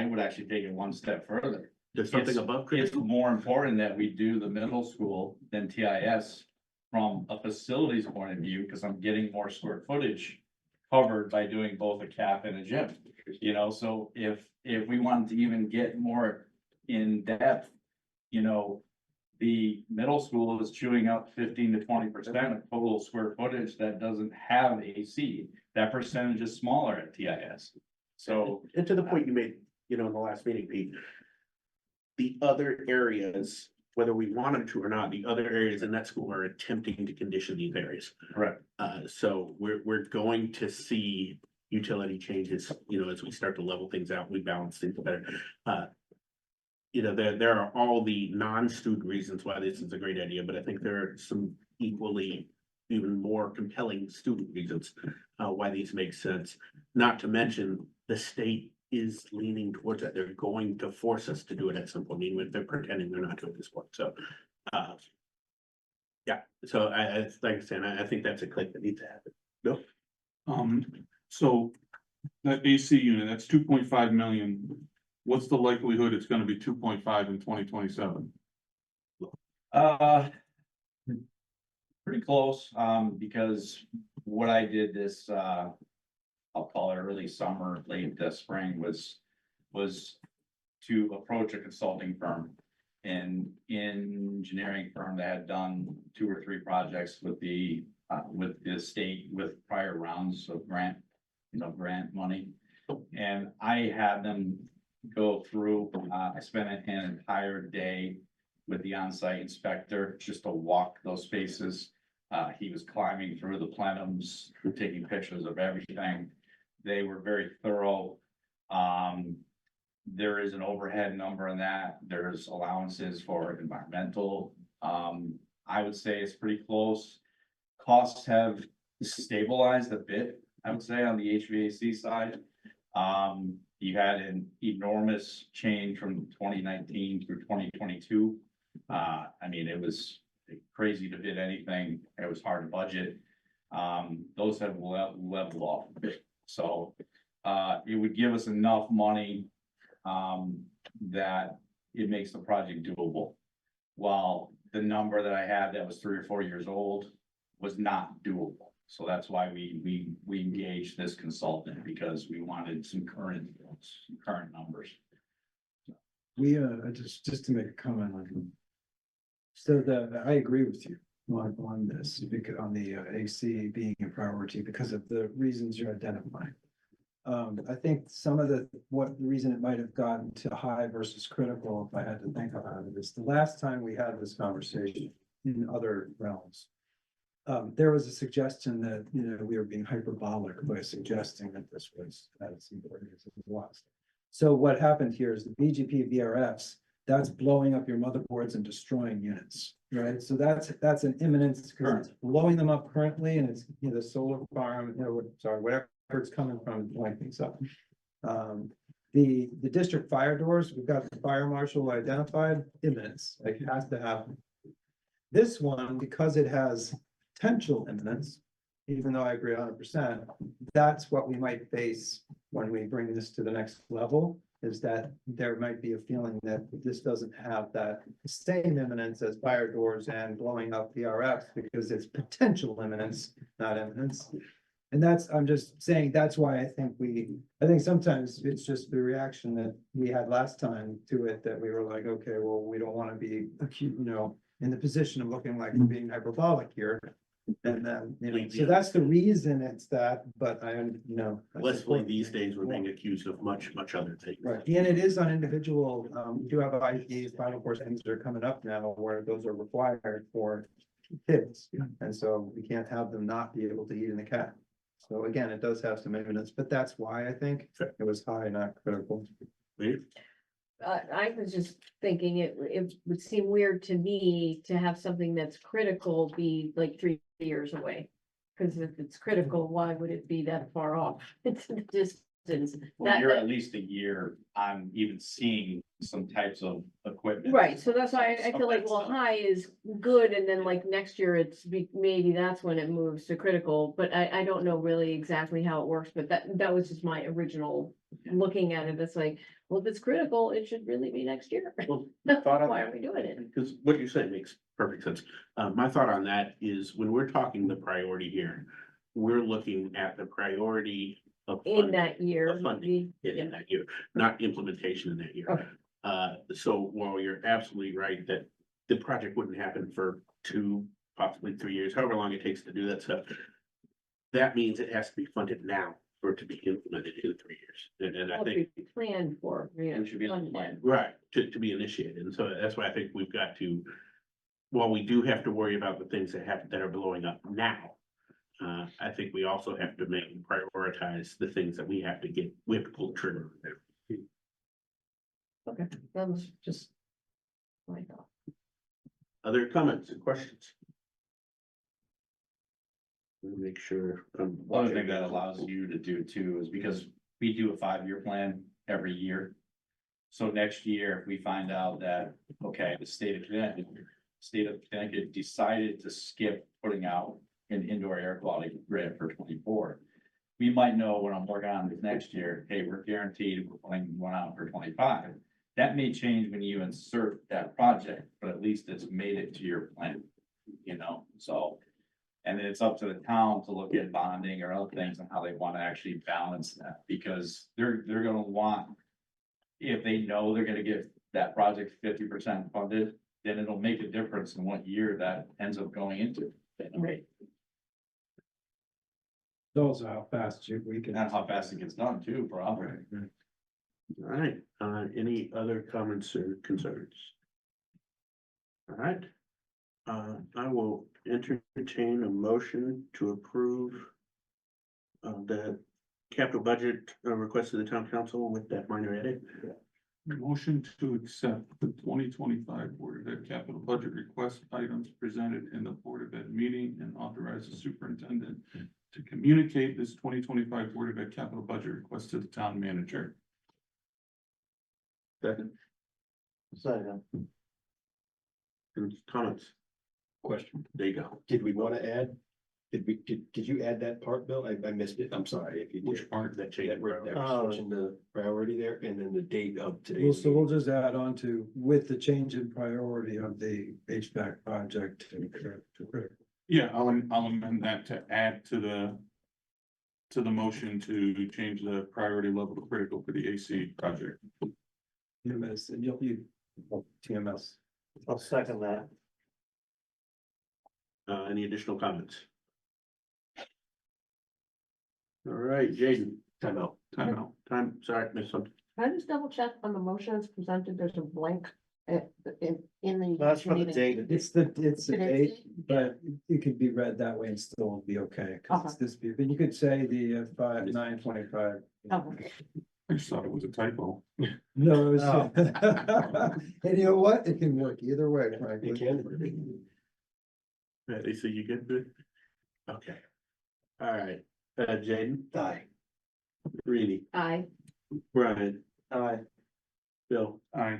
would actually take it one step further. There's something It's- above It's critical. more important that we do the middle school than TIS from a facilities point of view, because I'm getting more square footage covered by doing both a cap and a gym. You know, so if we wanted to even get more in depth, you know, the middle school is chewing up 15 to 20% of total square footage that doesn't have AC. That percentage is smaller at TIS. So, And to the point you made, you know, in the last meeting, Pete. The other areas, whether we wanted to or not, the other areas in that school are attempting to condition these areas. correct. So we're going to see utility changes, you know, as we start to level things out, we balance things better. You know, there are all the non-student reasons why this is a great idea, but I think there are some equally even more compelling student reasons why these make sense. Not to mention, the state is leaning towards that. They're going to force us to do it at some point, even if they're pretending they're not doing this point. So, yeah, so I like I said, I think that's a click that needs to happen. No? So that AC unit, that's 2.5 million. What's the likelihood it's gonna be 2.5 in 2027? Pretty close, because what I did this, I'll call it early summer, late spring, was to approach a consulting firm. An engineering firm that had done 2 or 3 projects with the state with prior rounds of grant money. And I had them go through, I spent an entire day with the on-site inspector just to walk those spaces. He was climbing through the plenums, taking pictures of everything. They were very thorough. There is an overhead number in that. There's allowances for environmental. I would say it's pretty close. Costs have stabilized a bit, I would say, on the HVAC side. You had an enormous change from 2019 through 2022. I mean, it was crazy to bid anything. It was hard to budget. Those have leveled off a bit. So, it would give us enough money, that it makes the project doable. While the number that I had that was 3 or 4 years old was not doable. So that's why we engaged this consultant, because we wanted some current numbers. We, just to make a comment on. So I agree with you on this, because on the AC being a priority because of the reasons you're identifying. I think some of the reason it might have gotten to high versus critical, if I had to think about it, is the last time we had this conversation in other realms. There was a suggestion that, you know, we were being hyperbolic by suggesting that this was as important as it was. So what happened here is the BGP VRFs, that's blowing up your motherboards and destroying units, right? So that's an imminence, because it's blowing them up currently, and it's, you know, the solar farm, you know, sorry, whatever it's coming from, blowing things up. The district fire doors, we've got the fire marshal identified, imminence, like it has to happen. This one, because it has potential imminence, even though I agree 100%, that's what we might face when we bring this to the next level, is that there might be a feeling that this doesn't have that same imminence as fire doors and blowing up VRFs, because it's potential imminence, not imminence. And I'm just saying, that's why I think sometimes it's just the reaction that we had last time to it, that we were like, okay, well, we don't want to be acute, you know, in the position of looking like we're being hyperbolic here. And then, you know, so that's the reason it's that, but you know. Leslie, these days, we're being accused of much other things. Right, and it is on individual, we do have IPs, final course ends that are coming up now, where those are required for kids. And so we can't have them not be able to eat in the cat. So again, it does have some evidence, but that's why I think it was high, not critical. I was just thinking it would seem weird to me to have something that's critical be like 3 years away. Cause if it's critical, why would it be that far off? It's the distance. Well, you're at least a year on even seeing some types of equipment. Right, so that's why I feel like, well, high is good, and then like next year maybe that's when it moves to critical, but I don't know really exactly how it works, but that was just my original looking at it. It's like, well, if it's critical, it should really be next year. Well, Why are we doing it? Because what you say makes perfect sense. My thought on that is, when we're talking the priority here, we're looking at the priority of In funding- that year, of funding maybe. in that year, not implementation in that year. Okay. So while you're absolutely right that the project wouldn't happen for 2, possibly 3 years, however long it takes to do that stuff, that means it has to be funded now for it to be implemented in 3 years. And I Well, think, we planned for, It should be on the funded. plan. right, to be initiated. And so that's why I think we've got to, while we do have to worry about the things that are blowing up now, I think we also have to prioritize the things that we have to pull the trigger. Okay, that was just my thought. Other comments and questions? Let me make sure. Other thing that allows you to do too is because we do a 5-year plan every year. So next year, if we find out that, okay, the state of Connecticut decided to skip putting out an indoor air quality grant for 24. We might know when I'm working on this next year, hey, we're guaranteed we're putting one out for 25. That may change when you insert that project, but at least it's made it to your plan, you know, so. And then it's up to the town to look at bonding or other things and how they want to actually balance that, because they're gonna want. If they know they're gonna get that project 50% funded, then it'll make a difference in what year that ends up going into. Right. Also how fast we can. And how fast it gets done too, probably. All right, any other comments or concerns? All right, I will entertain a motion to approve the capital budget request of the town council with that minor edit. Motion to accept the 2025 Board of Ed capital budget request items presented in the Board of Ed meeting and authorize the superintendent to communicate this 2025 Board of Ed capital budget request to the town manager. Second, Second. comments? Question, There you go. did we want to add? Did you add that part, Bill? I missed it. I'm sorry if you did. Which part of that change? That restriction, the priority there, and then the date of Well, today's. so we'll just add on to, with the change in priority of the HVAC project to critical. Yeah, I'll amend that to add to the motion to change the priority level to critical for the AC project. TMS, and TMS. I'll second that. Any additional comments? All right, Jaden, Time out. sorry, missed something. Can I just double check on the motion that's presented, there's a blank in the. That's for the meeting. date. It's the Today's date, but it could be read that way and still be okay, cause it's this, but you could say the 9/25. Okay. I just thought it was a typo. No, it was. Oh. And you know what? It can work either way, frankly. It can. Lisa, you good? Okay. All right, Jaden, Aye. Reedy, Aye. Brian, Aye. Bill, Aye.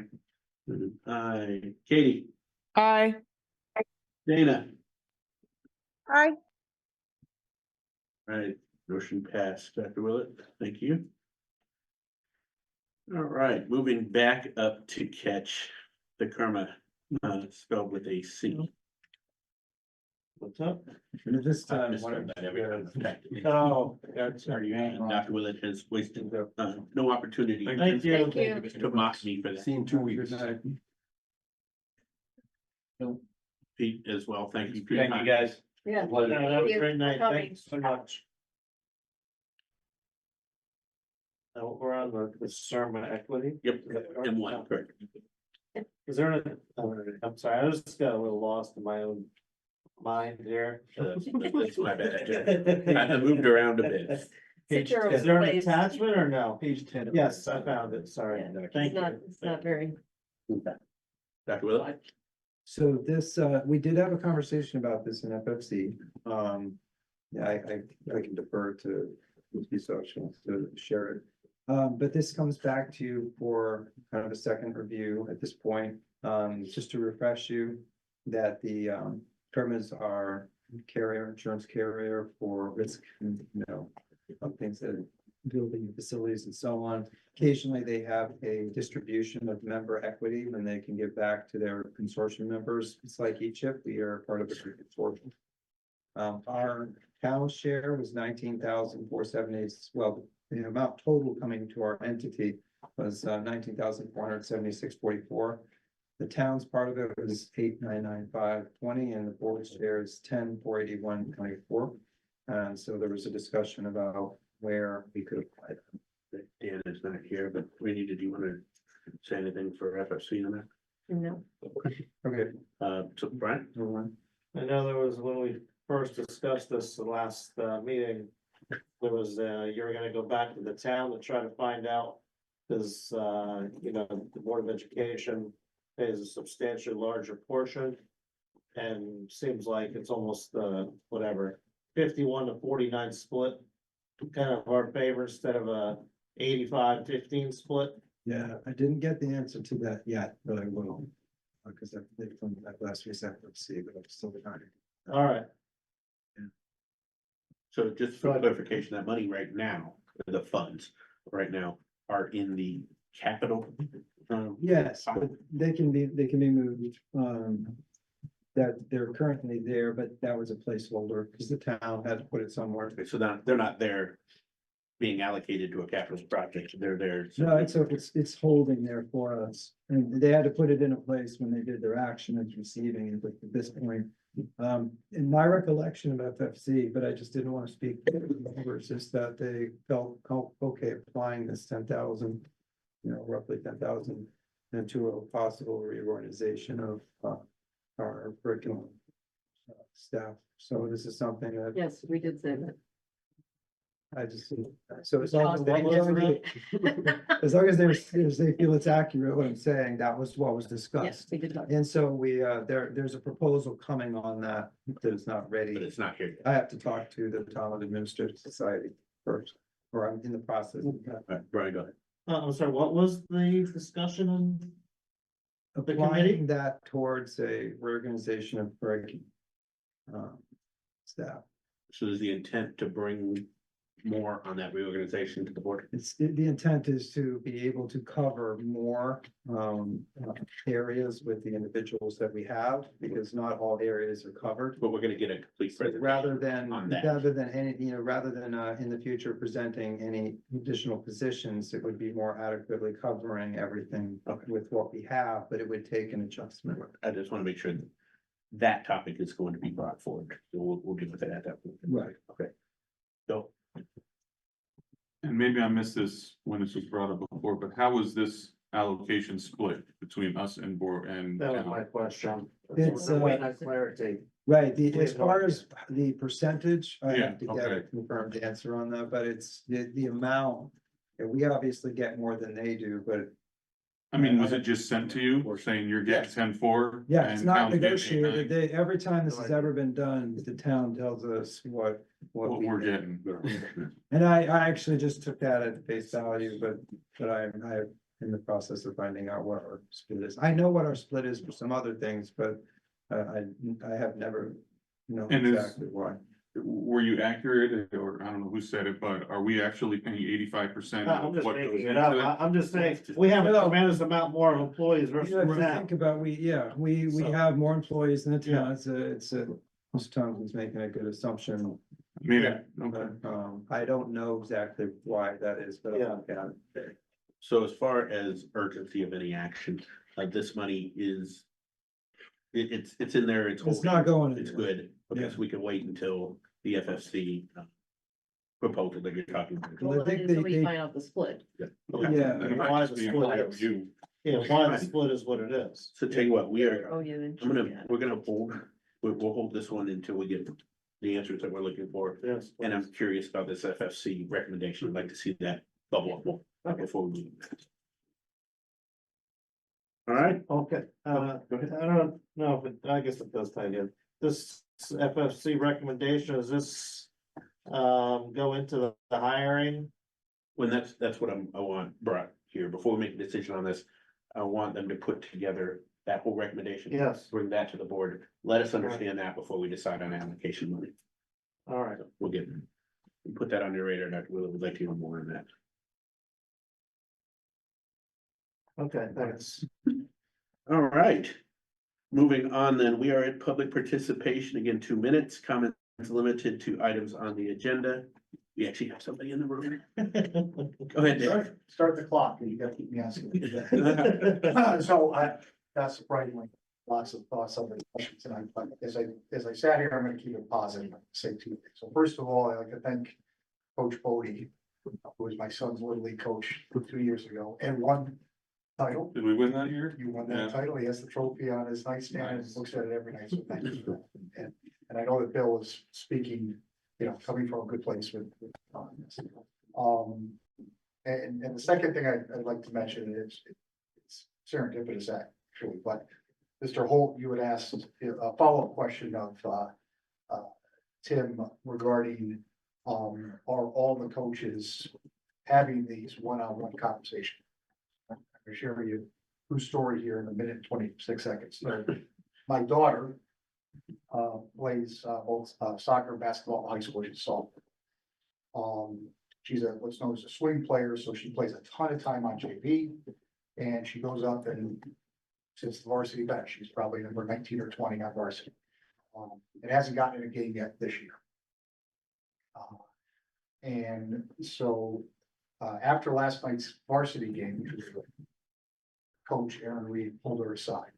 aye, Katie, Aye. Dana. Aye. Right, motion passed. Dr. Willett, thank you. All right, moving back up to catch the Kerma, spelled with a C. What's up? And this I time. misspelled that every time. Oh, that's. And Dr. Willett has wasted, no opportunity. Thank you. Thank you. To mock me for See that. you in 2 weeks. Good night. Pete as well, thank you. Thank you, guys. Yeah. That was a you. great night. Coming. Thanks so much. Now we're on the CERMA equity. Yep, and one, correct. Is there a, I'm sorry, I just got a little lost in my own mind here. That's my bad. I moved around a bit. Sit your Is there an place. attachment or no? Page 10. Yes, I found it, sorry. Yeah, Thank you. It's not very. Dr. Willett? So this, we did have a conversation about this in FFC. Yeah, I can defer to Lucy Social to share it. But this comes back to you for kind of a second review at this point. Just to refresh you that the Kermas are insurance carrier for risk, of things that building facilities and so on. Occasionally, they have a distribution of member equity when they can give back to their consortium members. It's like eChip, we are part of a consortium. Our town share was 19,478. Well, the amount total coming to our entity was 19,476.44. The town's part of it was 8,995.20, and the board's share is 10,481.24. And so there was a discussion about where we could apply that. Dan is not here, but do you want to say anything for FFC on that? No. Okay. So Brian? I know there was, when we first discussed this the last meeting, there was, you were gonna go back to the town to try to find out. Cause, the Board of Education pays a substantially larger portion. And seems like it's almost, 51 to 49 split. Kind of our favor instead of a 85-15 split. Yeah, I didn't get the answer to that yet, but I will. Because they from that last week's FFC, but I'm still trying. All right, So just for clarification, that money right now, the funds right now are in the capital. Yes, but they can be moved. That they're currently there, but that was a placeholder because the town had to put it somewhere. Okay, so they're not there being allocated to a capital project, they're there. No, it's holding there for us, and they had to put it in a place when they did their action as receiving it at this point. In my recollection of FFC, but I just didn't want to speak numbers, is that they felt okay applying this 10,000, roughly 10,000 into a possible reorganization of our curriculum. staff. So this is something that Yes, we did say that. I just, so as long as they, What was it? as long as they feel it's accurate, what I'm saying, that was what was Yes, discussed. we did talk. And so we, there's a proposal coming on that is not ready. But it's not here yet. I have to talk to the Talent Administrative Society first, or I'm in the process of that. All right, Brian, go ahead. I'm sorry, what was the discussion on? committee? Applying that towards a reorganization of breaking. Staff. So is the intent to bring more on that reorganization to the board? The intent is to be able to cover more areas with the individuals that we have, because not all areas are covered. But we're gonna get a complete So presentation. rather than, on that. rather than in the future presenting any additional positions, it would be more adequately covering everything with what we have, but it would take an adjustment. I just wanna make sure that that topic is going to be brought forward. So we'll deal with it at that point. Right. Okay. So, And maybe I missed this when this was brought up before, but how was this allocation split between us and board and? That was town? my question. It's, We're waiting on clarity. Right, We as have no far idea. as the percentage, I Yeah, have to get a okay. confirmed answer on that, but it's the amount. And we obviously get more than they do, but I mean, was it just sent to you or saying you're getting Yes. 10-4? yeah, it's and not town's getting negotiated. 8-9? Every time this has ever been done, the town tells us what What we we're get. getting. And I actually just took that at face value, but I'm in the process of finding out what our split is. I know what our split is for some other things, but I have never known And is- exactly why. Were you accurate, or I don't know who said it, but are we actually paying 85%? I'm of just what goes making into it up. that? I'm just saying, we have a No. tremendous amount more of employees versus You know, if you now. think about, we So- have more employees in the Yeah. town. It's a, Mr. Thompson's making a good assumption. I mean, Yeah. okay. But, I don't know exactly why that is, but I'll look at it. so as far as urgency of any action, this money is. It's in there, it's. It's not going It's anywhere. good, because we can wait until the FFC. Proposal that you're talking about. Well, I think Until we they- find out the split. Okay. Yeah. Then it might Why just the be in split front of is- you. Yeah, why the split is what it is. So tell you what, we are, Oh, yeah. then- we're gonna hold, we'll hold this one until we get the answers that we're looking for. Yes. And I'm curious about this FFC recommendation. I'd like to see that bubble up more before we move. All right, Okay, Go ahead. I don't know, but I guess it does tie in. This FFC recommendation, is this go into the hiring? when that's what I want brought here, before we make a decision on this, I want them to put together that whole recommendation. Yes, Bring that to the board, let us understand that before we decide on allocation money. all right. We'll put that on your radar, Dr. Wheeler, would like to hear more on that. Okay, thanks. All right. Moving on then, we are at public participation, again, 2 minutes, comments limited to items on the agenda. We actually have somebody in the room. Go ahead, Dave. Start the clock, and you gotta keep me asking. So that's surprisingly, lots of thoughts on the questions tonight, but as I sat here, I'm gonna keep it positive, say 2 things. So first of all, I'd like to thank Coach Bodie, who was my son's Little League coach 2 years ago, and won title. Did we win that year? You won that Yeah. title. He has the trophy on his nightstand and Nice. looks at it every night. So thank you for that. And I know that Bill is speaking, coming from a good place with this. And the second thing I'd like to mention is it's serendipitous actually, but Mr. Holt, you had asked a follow-up question of Tim regarding are all the coaches having these one-on-one conversations? I'm gonna share you a true story here in a minute and 26 seconds. So, my daughter plays both soccer, basketball, high school, she's softball. She's what's known as a swing player, so she plays a ton of time on JV. And she goes up and since the varsity bench, she's probably number 19 or 20 on varsity. It hasn't gotten in a game yet this year. And so after last night's varsity game, Coach Aaron Reed pulled her aside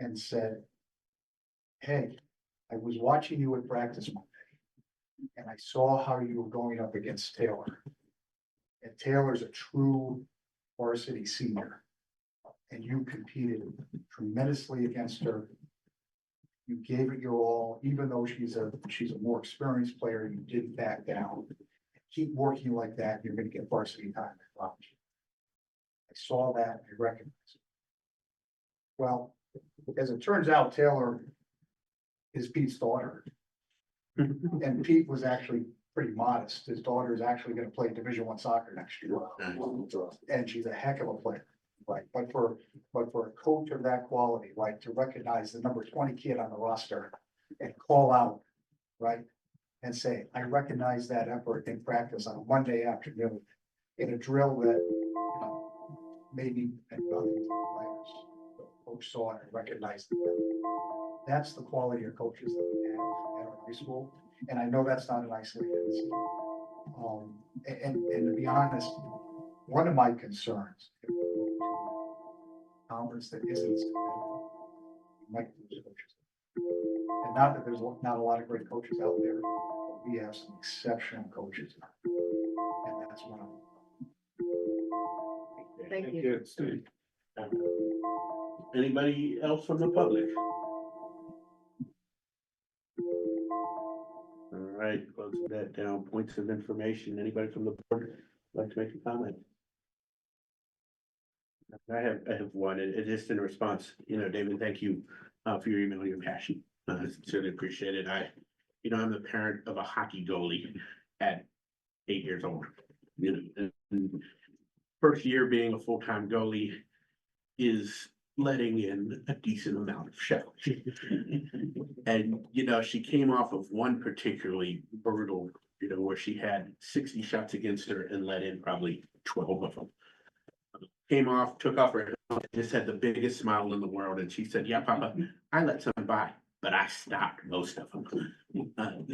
and said, "Hey, I was watching you at practice Monday, and I saw how you were going up against Taylor. And Taylor's a true varsity senior, and you competed tremendously against her. You gave it your all, even though she's a more experienced player, you didn't back down. Keep working like that, you're gonna get varsity time, I promise you. I saw that, I recognized it. Well, as it turns out, Taylor is Pete's daughter. And Pete was actually pretty modest. His daughter is actually gonna play Division I soccer next year. And she's a heck of a player, right? But for a coach of that quality, right, to recognize the number 20 kid on the roster and call out, right? And say, I recognize that effort in practice on a Monday afternoon in a drill that, you know, maybe and nothing to the players. But Coach saw it and recognized it. That's the quality of coaches that we have at our high school. And I know that's not an isolated incident. And to be honest, one of my concerns, if we go to a conference that isn't, as competitive, we might lose coaches. And not that there's not a lot of great coaches out there, but we have some exceptional coaches. And that's one of them. Thank you. Steve. Anybody else from the public? All right, close that down. Points of information. Anybody from the board like to make a comment? I have one, it just in response, David, thank you for your email, your passion. I sincerely appreciate it. I'm the parent of a hockey goalie at 8 years old. And first year being a full-time goalie is letting in a decent amount of shells. And, she came off of one particularly brutal, where she had 60 shots against her and let in probably 12 of them. Came off, took off her, just had the biggest smile in the world. And she said, yeah, Papa, I let some by, but I stopped most of them.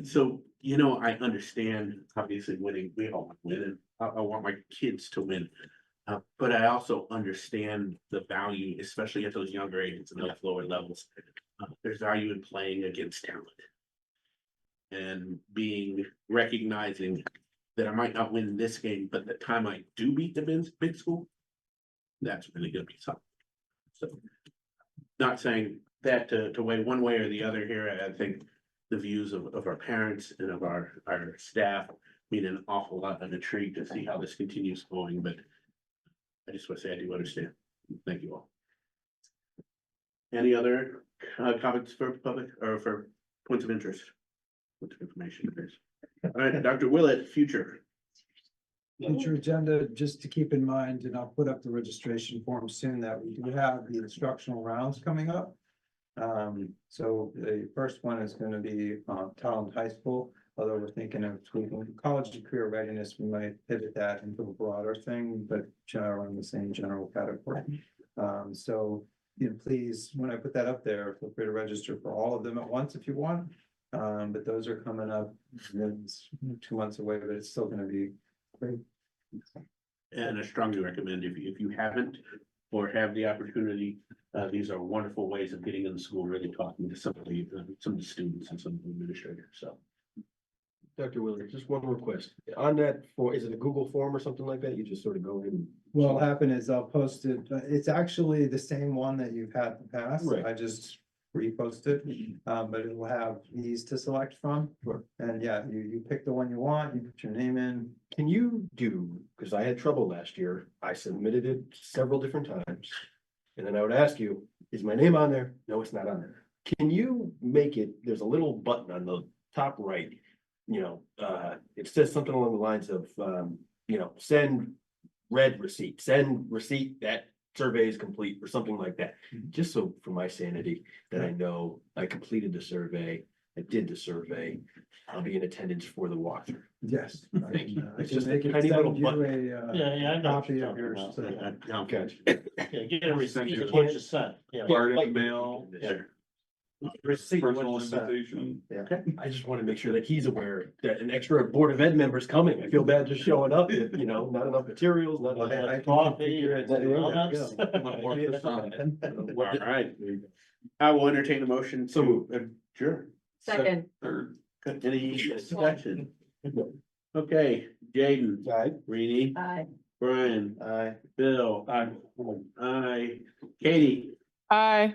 So, I understand obviously winning, we all want to win, and I want my kids to win. But I also understand the value, especially at those younger ages and those lower levels. There's value in playing against talent. And recognizing that I might not win this game, but the time I do beat the big school, that's really gonna be something. So, not saying that to weigh one way or the other here. I think the views of our parents and of our staff mean an awful lot. I'm intrigued to see how this continues going, but I just want to say I do understand. Thank you all. Any other comments for public or for points of interest? Points of information? All right, Dr. Willett, future. Future agenda, just to keep in mind, and I'll put up the registration form soon, that we do have the instructional rounds coming up. So the first one is going to be Talent High School, although we're thinking of tweaking college to career readiness, we might pivot that into a broader thing, but generally in the same general category. So, please, when I put that up there, feel free to register for all of them at once if you want. But those are coming up, it's 2 months away, but it's still going to be great. And I strongly recommend if you haven't or have the opportunity, these are wonderful ways of getting in the school, really talking to some of the students and some of the administrators, so. Dr. Willard, just one request. On that, is it a Google form or something like that? You just sort of go in? What'll happen is I'll post it, it's actually the same one that you've had in the past. Right. I just repost it, but it will have these to select from. Sure. And yeah, you pick the one you want, you put your name in. Can you because I had trouble last year, I submitted it several different times. And then I would ask you, is my name on there? No, it's not on there. Can you make it, there's a little button on the top right. It says something along the lines of, send red receipt, send receipt that survey is complete or something like that. Just so for my sanity, that I know I completed the survey, I did the survey, I'll be in attendance for the walkthrough. Yes. Thank you. I It's can just a make it tiny little send you button. I know. copy of yours. Okay. Yeah, get a receipt, you- what you sent. Yeah. Garden mail, Yeah. Receipt, what personal you sent. invitation. I just want to make sure that he's aware that an extra Board of Ed member's coming. I feel bad just showing up, if, not enough materials, not Well, enough. I coffee or Donuts. All right. I will entertain a motion So to moved. adjourn. Second. Third. Any discussion? Okay, Jaden, Right. Rini, Aye. Brian, Aye. Bill. Aye. Aye. Katie, Aye.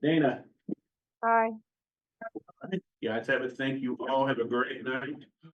Dana. Aye. Yeah, I'd have it. Thank you all. Have a great night.